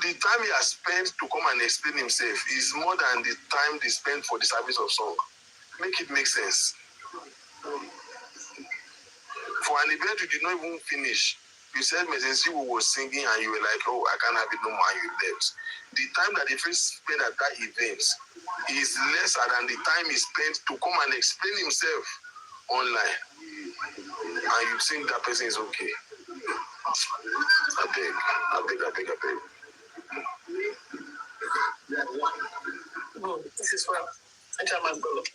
the time he has spent to come and explain himself is more than the time they spent for the service of song. Make it make sense. For an event you did not even finish, you said Messensi was singing and you were like, oh, I can't have it no more, and you left. The time that the Frzz spent at that event is lesser than the time he spent to come and explain himself online. And you think that person is okay. I beg. No, this is what I tell my brother.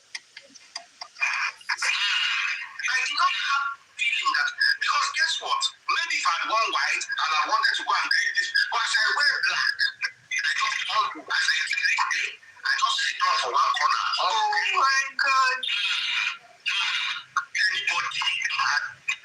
I do not have feeling that because guess what? Maybe if I had one white and I wanted to go and drink this, but as I wear black, I just all do as I drink this day. I just sit down for one corner. Oh my God! Anybody?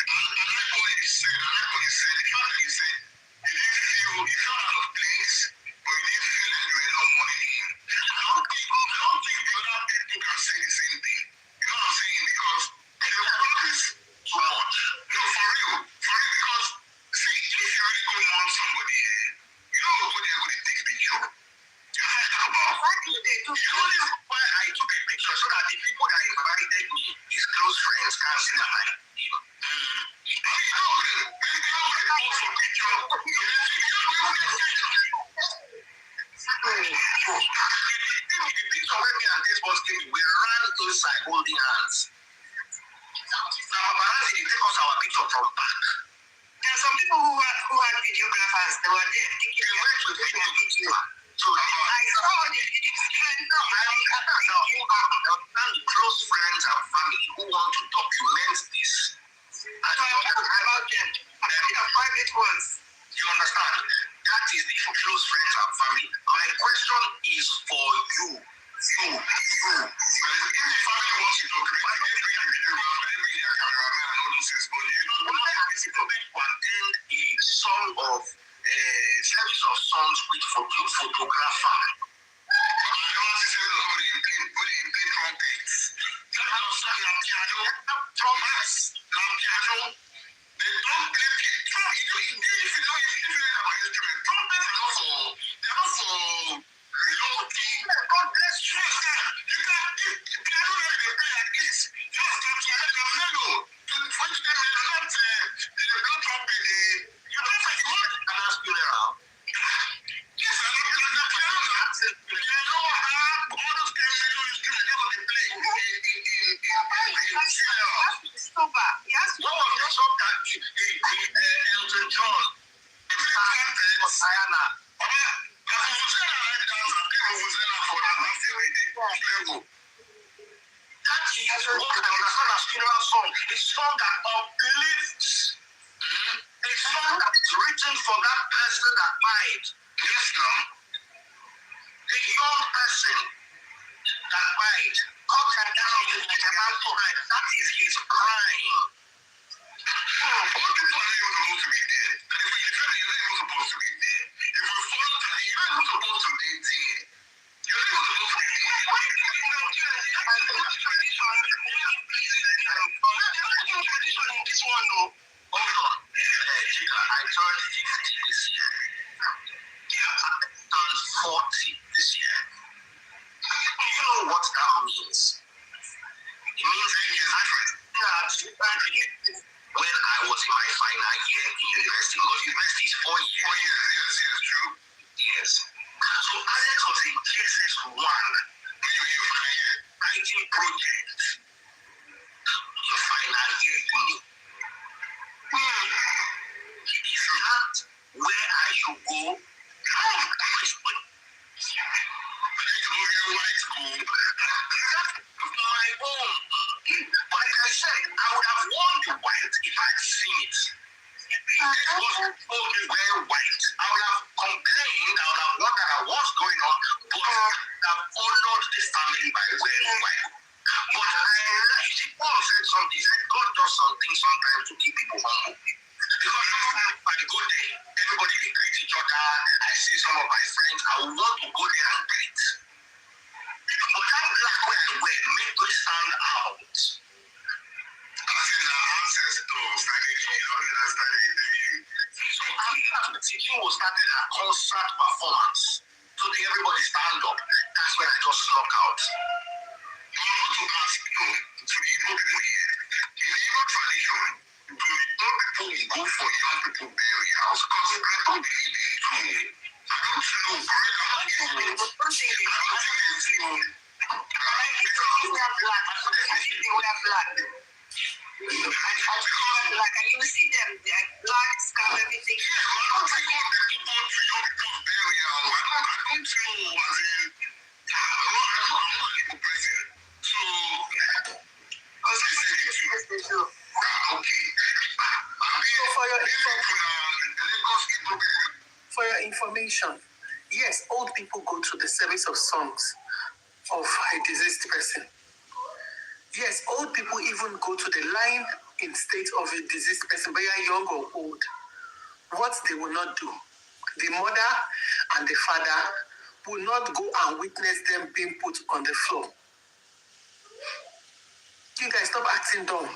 Everybody is saying. The fact that you said you didn't feel you felt out of place, but you didn't feel like you were no money. I don't think the other people can say the same thing. You know what I'm saying? Because the world is too much. No, for real. Because, see, if you really go on somebody here, you know what they're going to take picture. You heard about why did they do? You know why I took a picture so that the people that invited me, his close friends, can't see that I him. We ran inside holding hands. Now, Bahazi, they take us our picture from back. There are some people who had videographers. They were there taking their video. So I saw the video. Now, close friends and family who want to document this. And so I'm talking about them. They are private ones. You understand? That is the close friends and family. My question is for you. You. If the family wants you to document a song of service of songs with photographer. level. That is what I understand as funeral song. A song that uplifts. A song that is written for that person that died. Yes, no. A young person that died. Cut her down with the mantle. That is his crime. What people are even supposed to be there? And if you tell me you're not even supposed to be there, if you follow to the, you're not even supposed to be there. You're not even supposed to be there. Why do you know? Tradition in this one, though. Hold on. I turned 50 this year. Yeah, I turned 40 this year. You know what that means? It means when I was in my final year in university, because university is 4 years. 4 years, yes, true. Yes. So Alex was in GSS 1. When you were your final year? Writing projects. Your final year uni. Is that where I should go? My own. But like I said, I would have worn the white if I'd seen it. This wasn't told me wear white. I would have complained, I would have wondered what's going on, but I would have honored the family by wearing white. But you see, Paul said something. He said God does something sometimes to keep people humble. Because by the good day, everybody will greet each other. I see some of my friends. I would want to go there and greet. But that black way I wear made me stand out. As in our ancestors, I don't understand anything. So after the teaching was started at concert performance, so everybody stand up. That's when I just snuck out. I want to ask you, to Igbo people here, in Igbo tradition, do young people go for young people burials? Because I don't believe it too. I don't know. For example, I don't think it's you. They wear black. They wear black. Like, and you see them, they're black, scarf, everything. Yeah, but I don't think young people go to young people's burial. I don't know, as in, I'm not a legal person. So, as I said, okay. So for your information, yes, old people go to the service of songs of a deceased person. Yes, old people even go to the line in state of a deceased person, whether young or old. What they will not do, the mother and the father will not go and witness them being put on the floor. You guys stop acting dumb.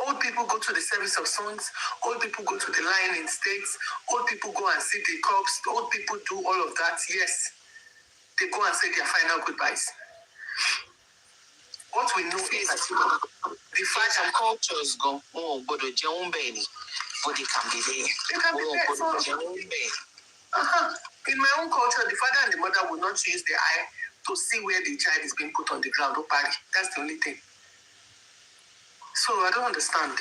Old people go to the service of songs. Old people go to the line in states. Old people go and see the corpse. Old people do all of that. Yes, they go and say their final goodbyes. What we know is that the fact that cultures go, but they can be there. They can be there. In my own culture, the father and the mother will not use their eye to see where the child is being put on the ground. That's the only thing. So I don't understand.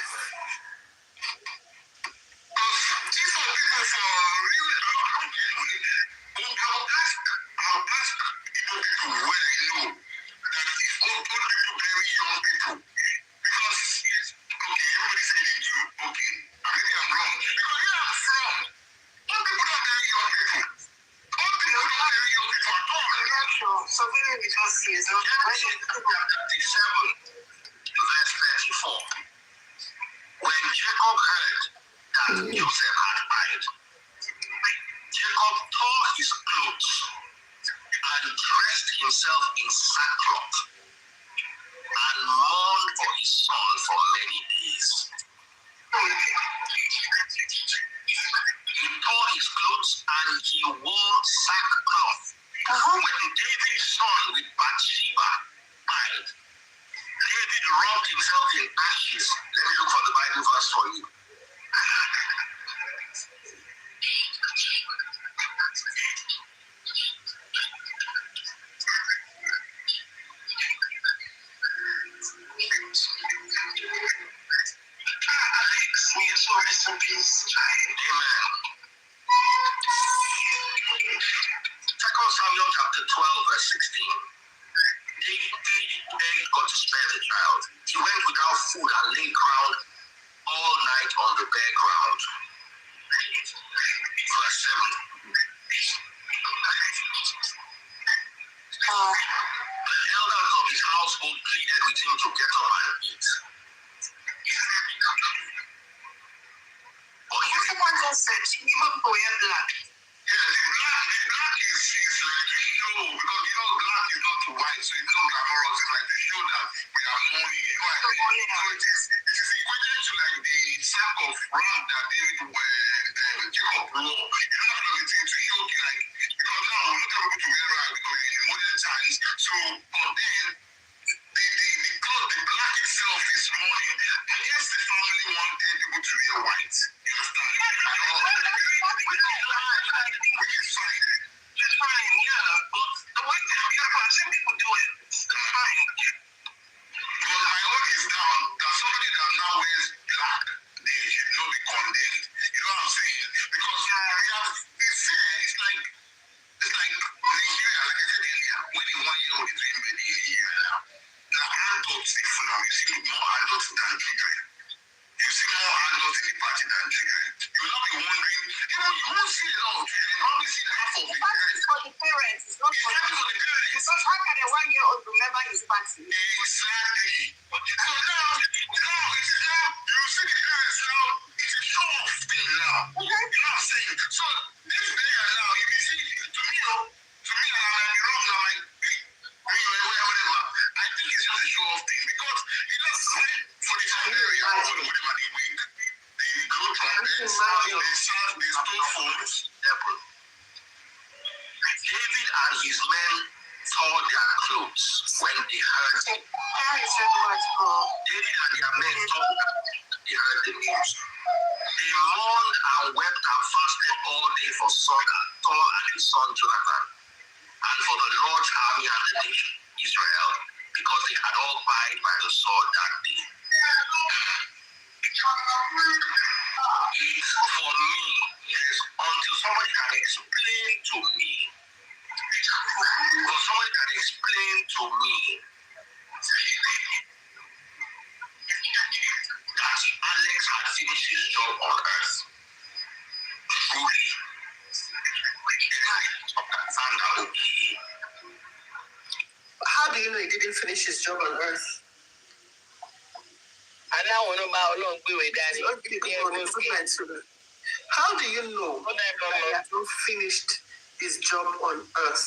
So really we just see is verse 34. When Jacob heard that Joseph had died, Jacob tore his clothes and dressed himself in sackcloth and mourned for his son for many days. He tore his clothes and he wore sackcloth. When David's son with Bathsheba died, David rubbed himself in ashes. Let me look for the Bible verse for you. Alex, may you so rest in peace, child. Amen. 2 Samuel chapter 12, verse 16. David begged God to spare the child. He went without food and lay ground all night on the bare ground. Verse 7. The elders of his household pleaded with him to get up and eat. But someone just said, even wear black. Yeah, the black is like to show, because black is not white, so it's not glamorous. It's like to show that we are mourning. You know what I mean? So it is equivalent to like the sack of ram that David Jacob wore. You know that kind of thing to show like, because now we're not able to wear rag because in modern times. So, but then the cloth, the black itself is mourning. I guess the family wanted people to wear white. You understand? It's fine, yeah, but the white is beautiful. I've seen people do it. It's fine. But my own is down that somebody that now wears black, they should not be condemned. You know what I'm saying? Because it's like Nigeria, like I said earlier, when in 1 year old is doing baby in a year now. Now adults, if now you see more adults than children. You see more adults in the party than children. You will not be wondering, you won't see a lot of children, you probably see half of the parents. It's for the parents, it's not for the parents. Because how can a 1 year old remember his party? Exactly. So now, you see the parents now, it's a show off thing now. You know what I'm saying? So this day and now, you can see, to me, I might be wrong, I'm like, whatever. I think it's just a show off thing because it does for the time area, for whatever they week, they go trumpets, they stole phones. David and his men tore their clothes when they heard it. David and their men they heard the news. They mourned and wept and fasted all day for Saul and his son Jonathan, and for the Lord's army and the nation Israel, because they had all died by the sword that day. It's for me, yes, until somebody can explain to me, that Alex had finished his job on earth. Truly. How do you know he didn't finish his job on earth? How do you know that he has not finished his job on earth?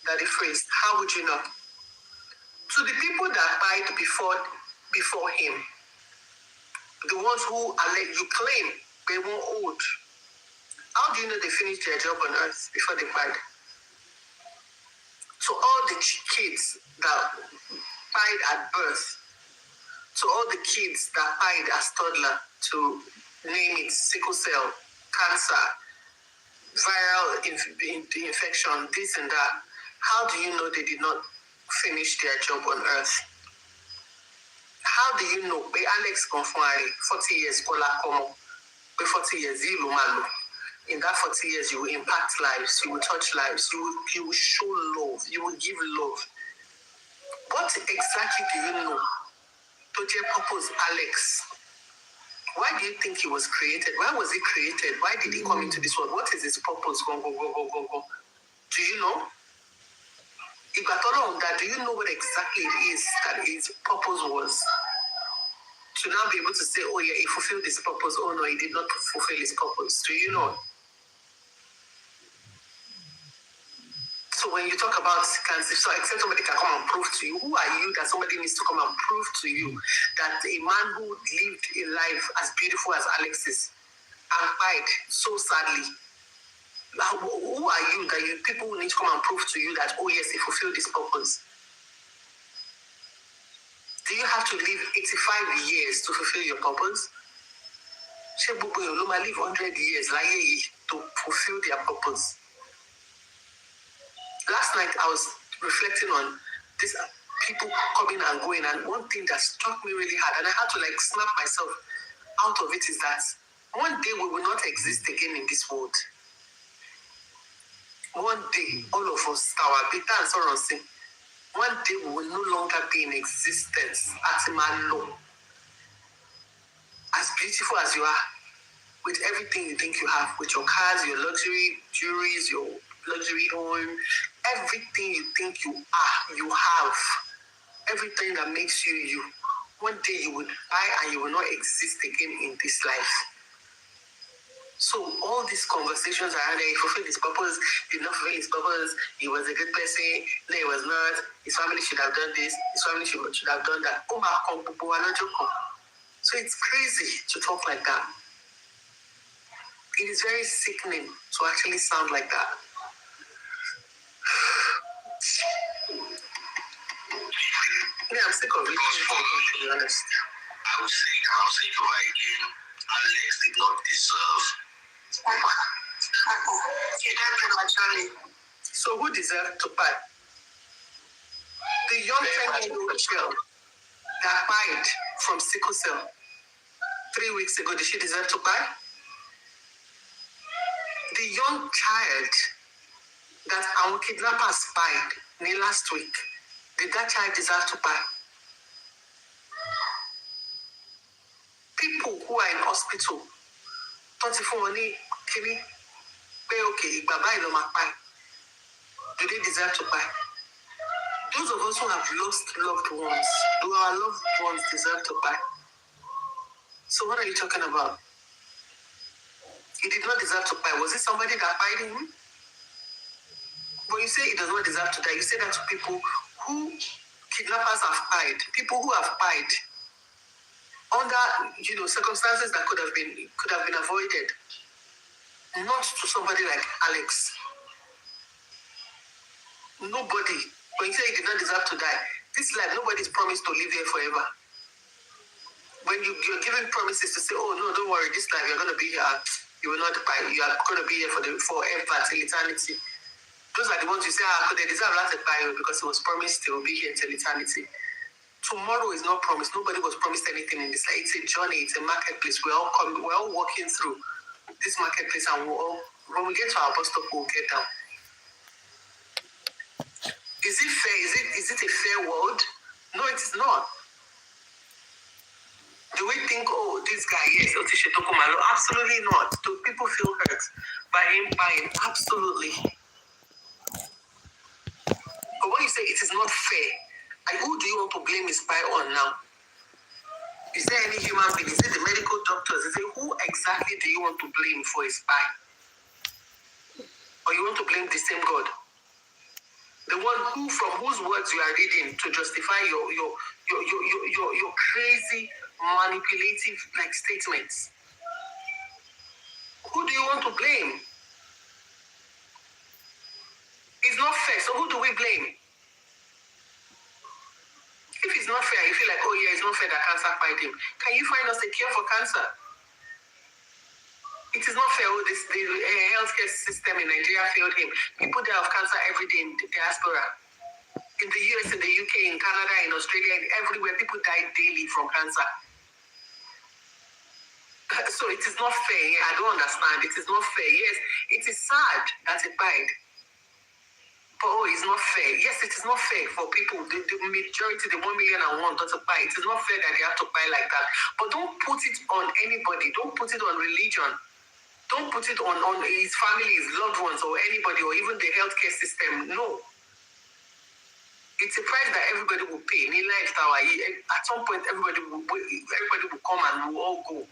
That he phrased. How would you know? To the people that died before him, the ones who you claim they weren't old, how do you know they finished their job on earth before they died? To all the kids that died at birth, to all the kids that died as toddler, to name it, sickle cell, cancer, viral infection, this and that, how do you know they did not finish their job on earth? How do you know? Alex Konfuari, 40 years, Kola Komo, 40 years, in that 40 years, you will impact lives, you will touch lives, you will show love, you will give love. What exactly do you know to purpose Alex? Why do you think he was created? Why was he created? Why did he come into this world? What is his purpose? Go. Do you know? Do you know what exactly it is that his purpose was? To now be able to say, oh yeah, he fulfilled his purpose. Oh no, he did not fulfill his purpose. Do you know? So when you talk about cancer, so except somebody can come and prove to you, who are you that somebody needs to come and prove to you that a man who lived a life as beautiful as Alex's and died so sadly, who are you that people need to come and prove to you that, oh yes, he fulfilled his purpose? Do you have to live 85 years to fulfill your purpose? Live 100 years to fulfill their purpose. Last night I was reflecting on these people coming and going, and one thing that struck me really hard, and I had to snap myself out of it, is that one day we will not exist again in this world. One day, all of us, our beta and so one day we will no longer be in existence as a man law. As beautiful as you are, with everything you think you have, with your cars, your luxury jewelries, your luxury home, everything you think you are, you have. Everything that makes you you. One day you will die and you will not exist again in this life. So all these conversations around there, he fulfilled his purpose, he did not fulfill his purpose, he was a good person, no, he was not, his family should have done this, his family should have done that. So it's crazy to talk like that. It is very sickening to actually sound like that. Yeah, I'm sick of it, to be honest. I would say, and I'll say it over again, Alex did not deserve. He died prematurely. So who deserved to buy? The young 10-year-old girl that died from sickle cell 3 weeks ago, did she deserve to buy? The young child that our kidnappers spied last week, did that child deserve to buy? People who are in hospital, 24 money, okay, do they deserve to buy? Those of us who have lost loved ones, do our loved ones deserve to buy? So what are you talking about? He did not deserve to buy. Was it somebody that buyed him? But you say he does not deserve to die. You say that to people who kidnappers have pied, people who have pied under circumstances that could have been avoided. Not to somebody like Alex. Nobody. When you say he did not deserve to die, this life nobody is promised to live here forever. When you're given promises to say, oh no, don't worry, this life you're gonna be here, you will not die, you are gonna be here forever till eternity. Those are the ones you say, they deserve not to die because it was promised they will be here till eternity. Tomorrow is not promised. Nobody was promised anything in this life. It's a journey, it's a marketplace. We're all walking through this marketplace, and when we get to our bus stop, we'll get down. Is it fair? Is it a fair world? No, it is not. Do we think, oh, this guy, yes, absolutely not. Do people feel hurt by him buying? Absolutely. But when you say it is not fair, and who do you want to blame his spy on now? Is there any human being? Is it the medical doctors? Is it who exactly do you want to blame for his spy? Or you want to blame the same God? The one from whose words you are reading to justify your crazy, manipulative statements. Who do you want to blame? It's not fair, so who do we blame? If it's not fair, you feel like, oh yeah, it's not fair that cancer fight him. Can you find us a cure for cancer? It is not fair. The healthcare system in Nigeria failed him. People die of cancer every day in the diaspora. In the US, in the UK, in Canada, in Australia, and everywhere, people die daily from cancer. So it is not fair. I don't understand. It is not fair. Yes, it is sad that it died. But it's not fair. Yes, it is not fair for people. The majority, the 1,000,001 to buy. It is not fair that they have to buy like that. But don't put it on anybody. Don't put it on religion. Don't put it on his family, his loved ones, or anybody, or even the healthcare system. No. It's a price that everybody will pay. In life, at some point, everybody will come and we'll all go.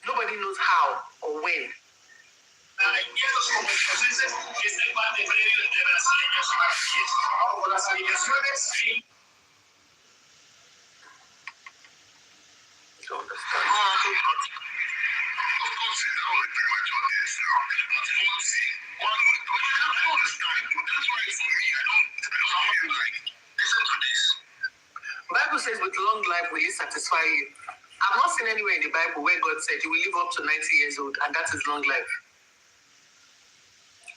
Nobody knows how or when. Bible says, with long life will he satisfy you. I've not seen anywhere in the Bible where God said you will live up to 90 years old, and that is long life.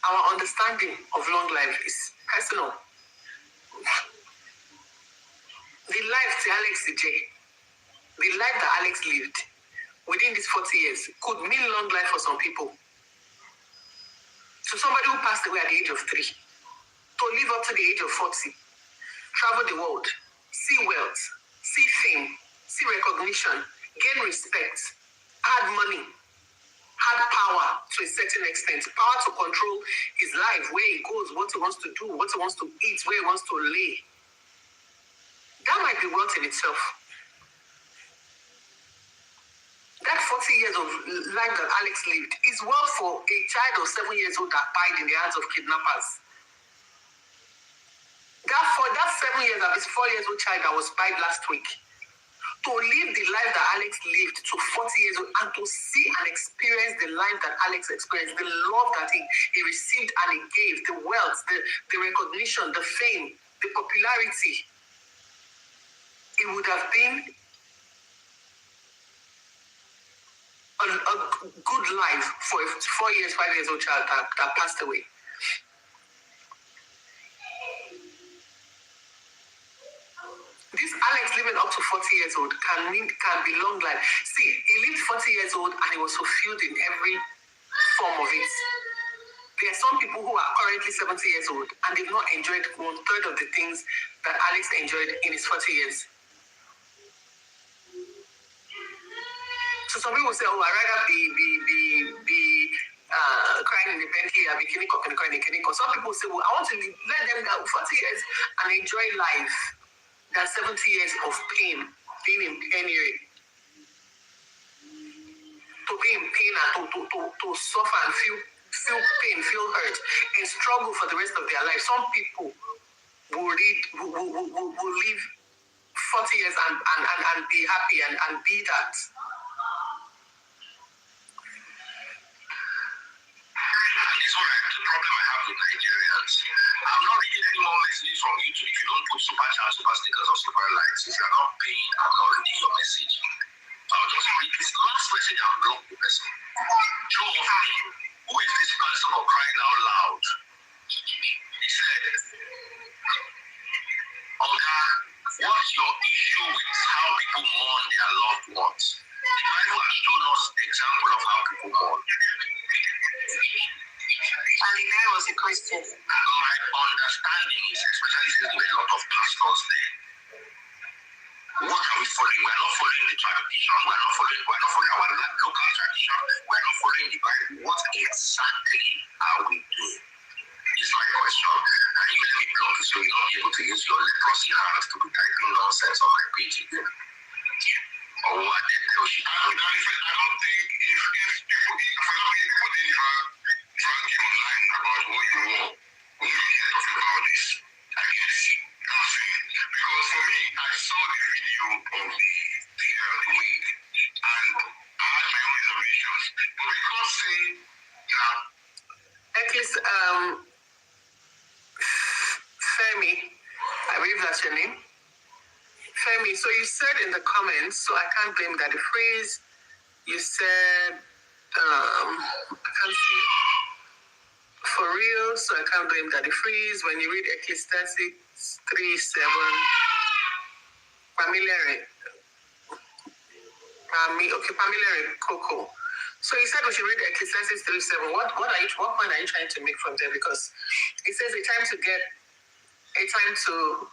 Our understanding of long life is personal. The life that Alex lived within these 40 years could mean long life for some people. to somebody who passed away at the age of 3, to live up to the age of 40, travel the world, see wealth, see fame, see recognition, gain respect, had money, had power to a certain extent, power to control his life, where he goes, what he wants to do, what he wants to eat, where he wants to lay. That might be wealth in itself. That 40 years of life that Alex lived is wealth for a child of 7 years old that died in the hands of kidnappers. That 7 years of his 4 years old child that was spied last week, to live the life that Alex lived to 40 years old and to see and experience the life that Alex experienced, the love that he received and he gave, the wealth, the recognition, the fame, the popularity, it would have been a good life for a 4 years, 5 years old child that passed away. This Alex living up to 40 years old can be long life. See, he lived 40 years old and he was fulfilled in every form of it. There are some people who are currently 70 years old and they've not enjoyed 1/3 of the things that Alex enjoyed in his 40 years. So some people say, oh, I'd rather be crying in the Bentley and be crying in the Kiniko. Some people say, well, I want to let them go 40 years and enjoy life. There are 70 years of pain, being in penury. To be in pain and to suffer and feel pain, feel hurt, and struggle for the rest of their life. Some people will live 40 years and be happy and be that. This is the problem I have with Nigerians. I'm not reading any more messages from YouTube. If you don't put super chat, super stickers, or super likes, if you're not paying, I'm not reading your message. I'll just read this last message and block the person. Joe, who is this person for crying out loud? He said, Oga, what's your issue with how people mourn their loved ones? The Bible has shown us example of how people mourn. And the guy was a Christian. My understanding is, especially since there are a lot of pastors there, what are we following? We're not following the tradition. We're not following our local tradition. We're not following the Bible. What exactly are we doing? Is my question. And you let me block you so you'll not be able to use your leprosy hands to be typing nonsense on my page again. Or what the hell she I don't think if people didn't drag you online about what you want, we wouldn't hear talking about this. I guess nothing. Because for me, I saw the video of the week and I had my own reservations. But because saying at least Femi, I believe that's your name. Femi, so you said in the comments, so I can't blame Daddy Frzz. You said I can't see for real, so I can't blame Daddy Frzz. When you read Ecclesiastes 3:7, familiar Coco. So you said we should read Ecclesiastes 3:7. What point are you trying to make from there? Because it says a time to get, a time to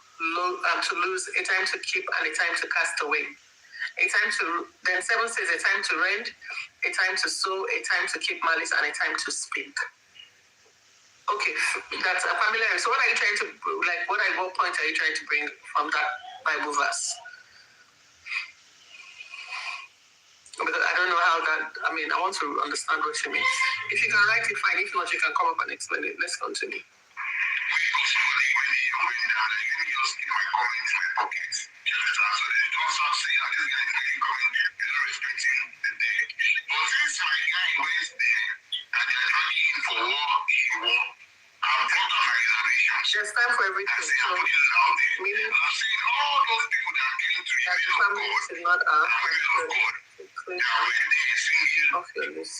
lose, a time to keep, and a time to cast away. A time to, then 7 says a time to rend, a time to sow, a time to keep malice, and a time to speak. Okay, that's a familiar. So what are you trying to, what point are you trying to bring from that Bible verse? Because I don't know how that, I want to understand what you mean. If you can write it, fine. If not, you can come up and explain it. Let's continue. There's time for everything. So, meaning all those people that are getting to that the family is not a of your list.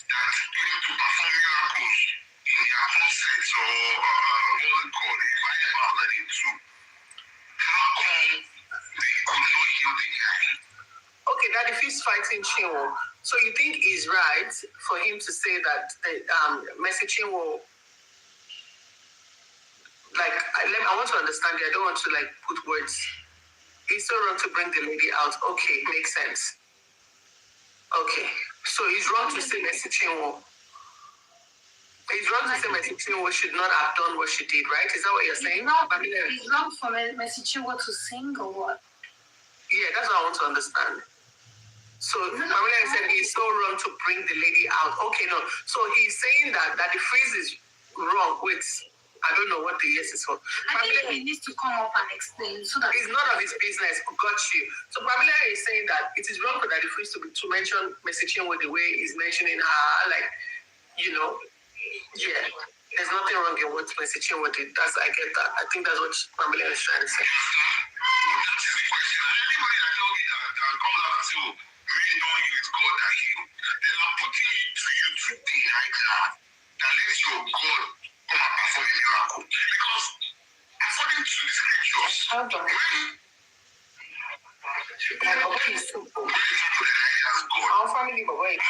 That's going to perform miracles in their concerts or what's it called, a revival that they do. How come they could not heal the guy? Okay, Daddy Frzz fighting Chinwo. So you think it's right for him to say that the messaging will, like, I want to understand it. I don't want to, like, put words. It's so wrong to bring the lady out. Okay, makes sense. Okay. So it's wrong to say messaging will. It's wrong to say messaging will should not have done what she did, right? Is that what you're saying? It's wrong for messaging to sing or what? Yeah, that's what I want to understand. So Pamela said it's so wrong to bring the lady out. Okay, no. So he's saying that the Frzz is wrong. Wait, I don't know what the yes is for. I think he needs to come up and explain so that it's none of his business. Got you. So Pamela is saying that it is wrong for the Frzz to mention messaging with the way he's mentioning her, like, you know, yeah. There's nothing wrong in what messaging with it. I get that. I think that's what Pamela is trying to say. Our family, but wait.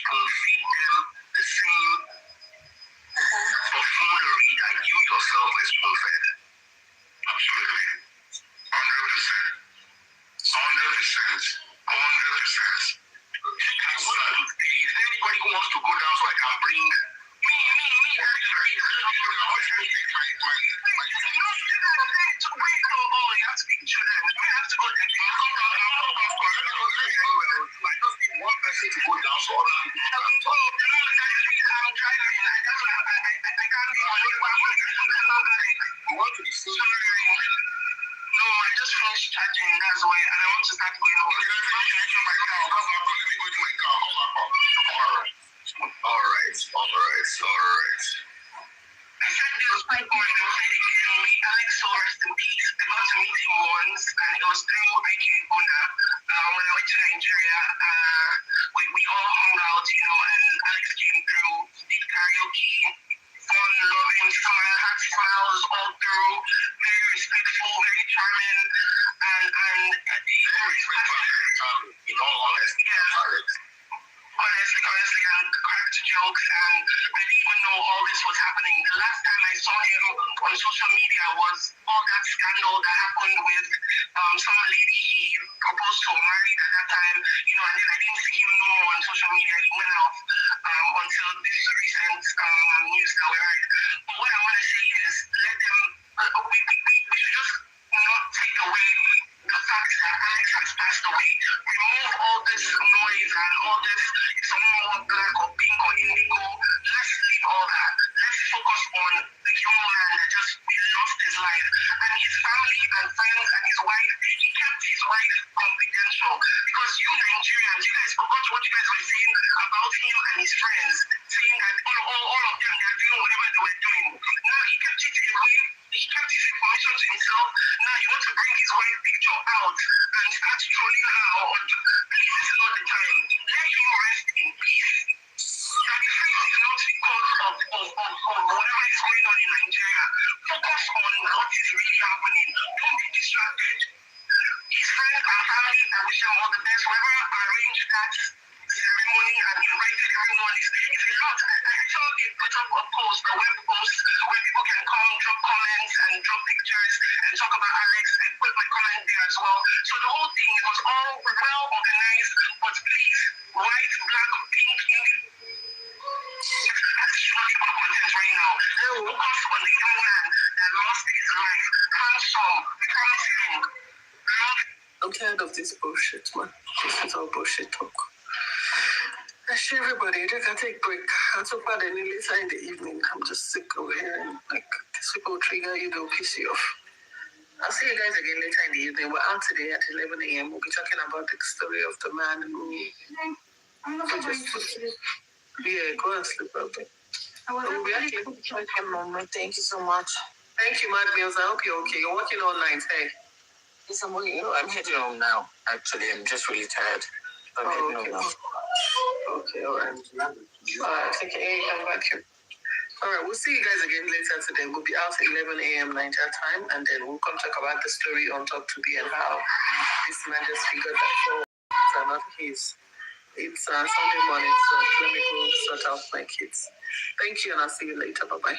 spoon feed them the same buffoonery that you yourself were spoon fed. Absolutely. 100%. 100%. Is there anybody who wants to go down so I can bring me? One person to go down so other people can go. I'm driving. I can't be want to be free. No, I just finished charging, that's why, and I want to start going home. Let me go to my car. Alright. I said this my boy, Alex so rest in peace. I got to meet him once, and it was through IK Bona. When I went to Nigeria, we all hung out, and Alex came through, did karaoke, fun, loving, had smiles all through, very respectful, very charming, and very respectful, very charming. In all honesty, honestly, and cracked jokes, and I didn't even know all this was happening. The last time I saw him on social media was all that scandal that happened with some lady he proposed to or married at that time, and then I didn't see him no more on social media. He went off until this recent news that we heard. But what I want to say is, let them, we should just not take away the fact that Alex has passed away. Remove all this noise and all this, if someone wore black or pink or indigo, let's leave all that. Let's focus on the young man that just lost his life. And his family and friends and his wife, he kept his wife confidential. Because you Nigerians, you guys forgot what you guys were saying about him and his friends, saying that all of them, they are doing whatever they were doing. Now he kept it away. He kept his information to himself. Now you want to bring his wife picture out and start trolling her on. Please, this is not the time. Let him rest in peace. That the face is not because of whatever is going on in Nigeria. Focus on what is really happening. Don't be distracted. His friends and family, I wish them all the best. Whoever arranged that ceremony and invited everyone is a lot. I saw they put up a post, a web post, where people can come, drop comments and drop pictures and talk about Alex. I put my comment there as well. So the whole thing, it was all well organized, but please, white, black, pink, that's surely our content right now. Focus on the young man that lost his life. Handsome, promising, love. I'm tired of this bullshit, man. This is all bullshit talk. Actually, everybody, they can take a break. I'll talk about it later in the evening. I'm just sick of hearing, these people trigger you, they'll piss you off. I'll see you guys again later in the evening. We're out today at 11 a.m. We'll be talking about the story of the man who... I'm not going to sleep. Yeah, go and sleep a bit. Thank you so much. Thank you, Mad Mills. I hope you're okay. You're working all night, hey? Yes, I'm heading home now. Actually, I'm just really tired. I'm heading home now. Okay, all right. Okay, come back here. All right, we'll see you guys again later today. We'll be out at 11 a.m. Nigeria time, and then we'll come talk about the story on Talk to Me and how this man just figured that are not his. It's Sunday morning, so let me go sort out my kids. Thank you, and I'll see you later. Bye-bye.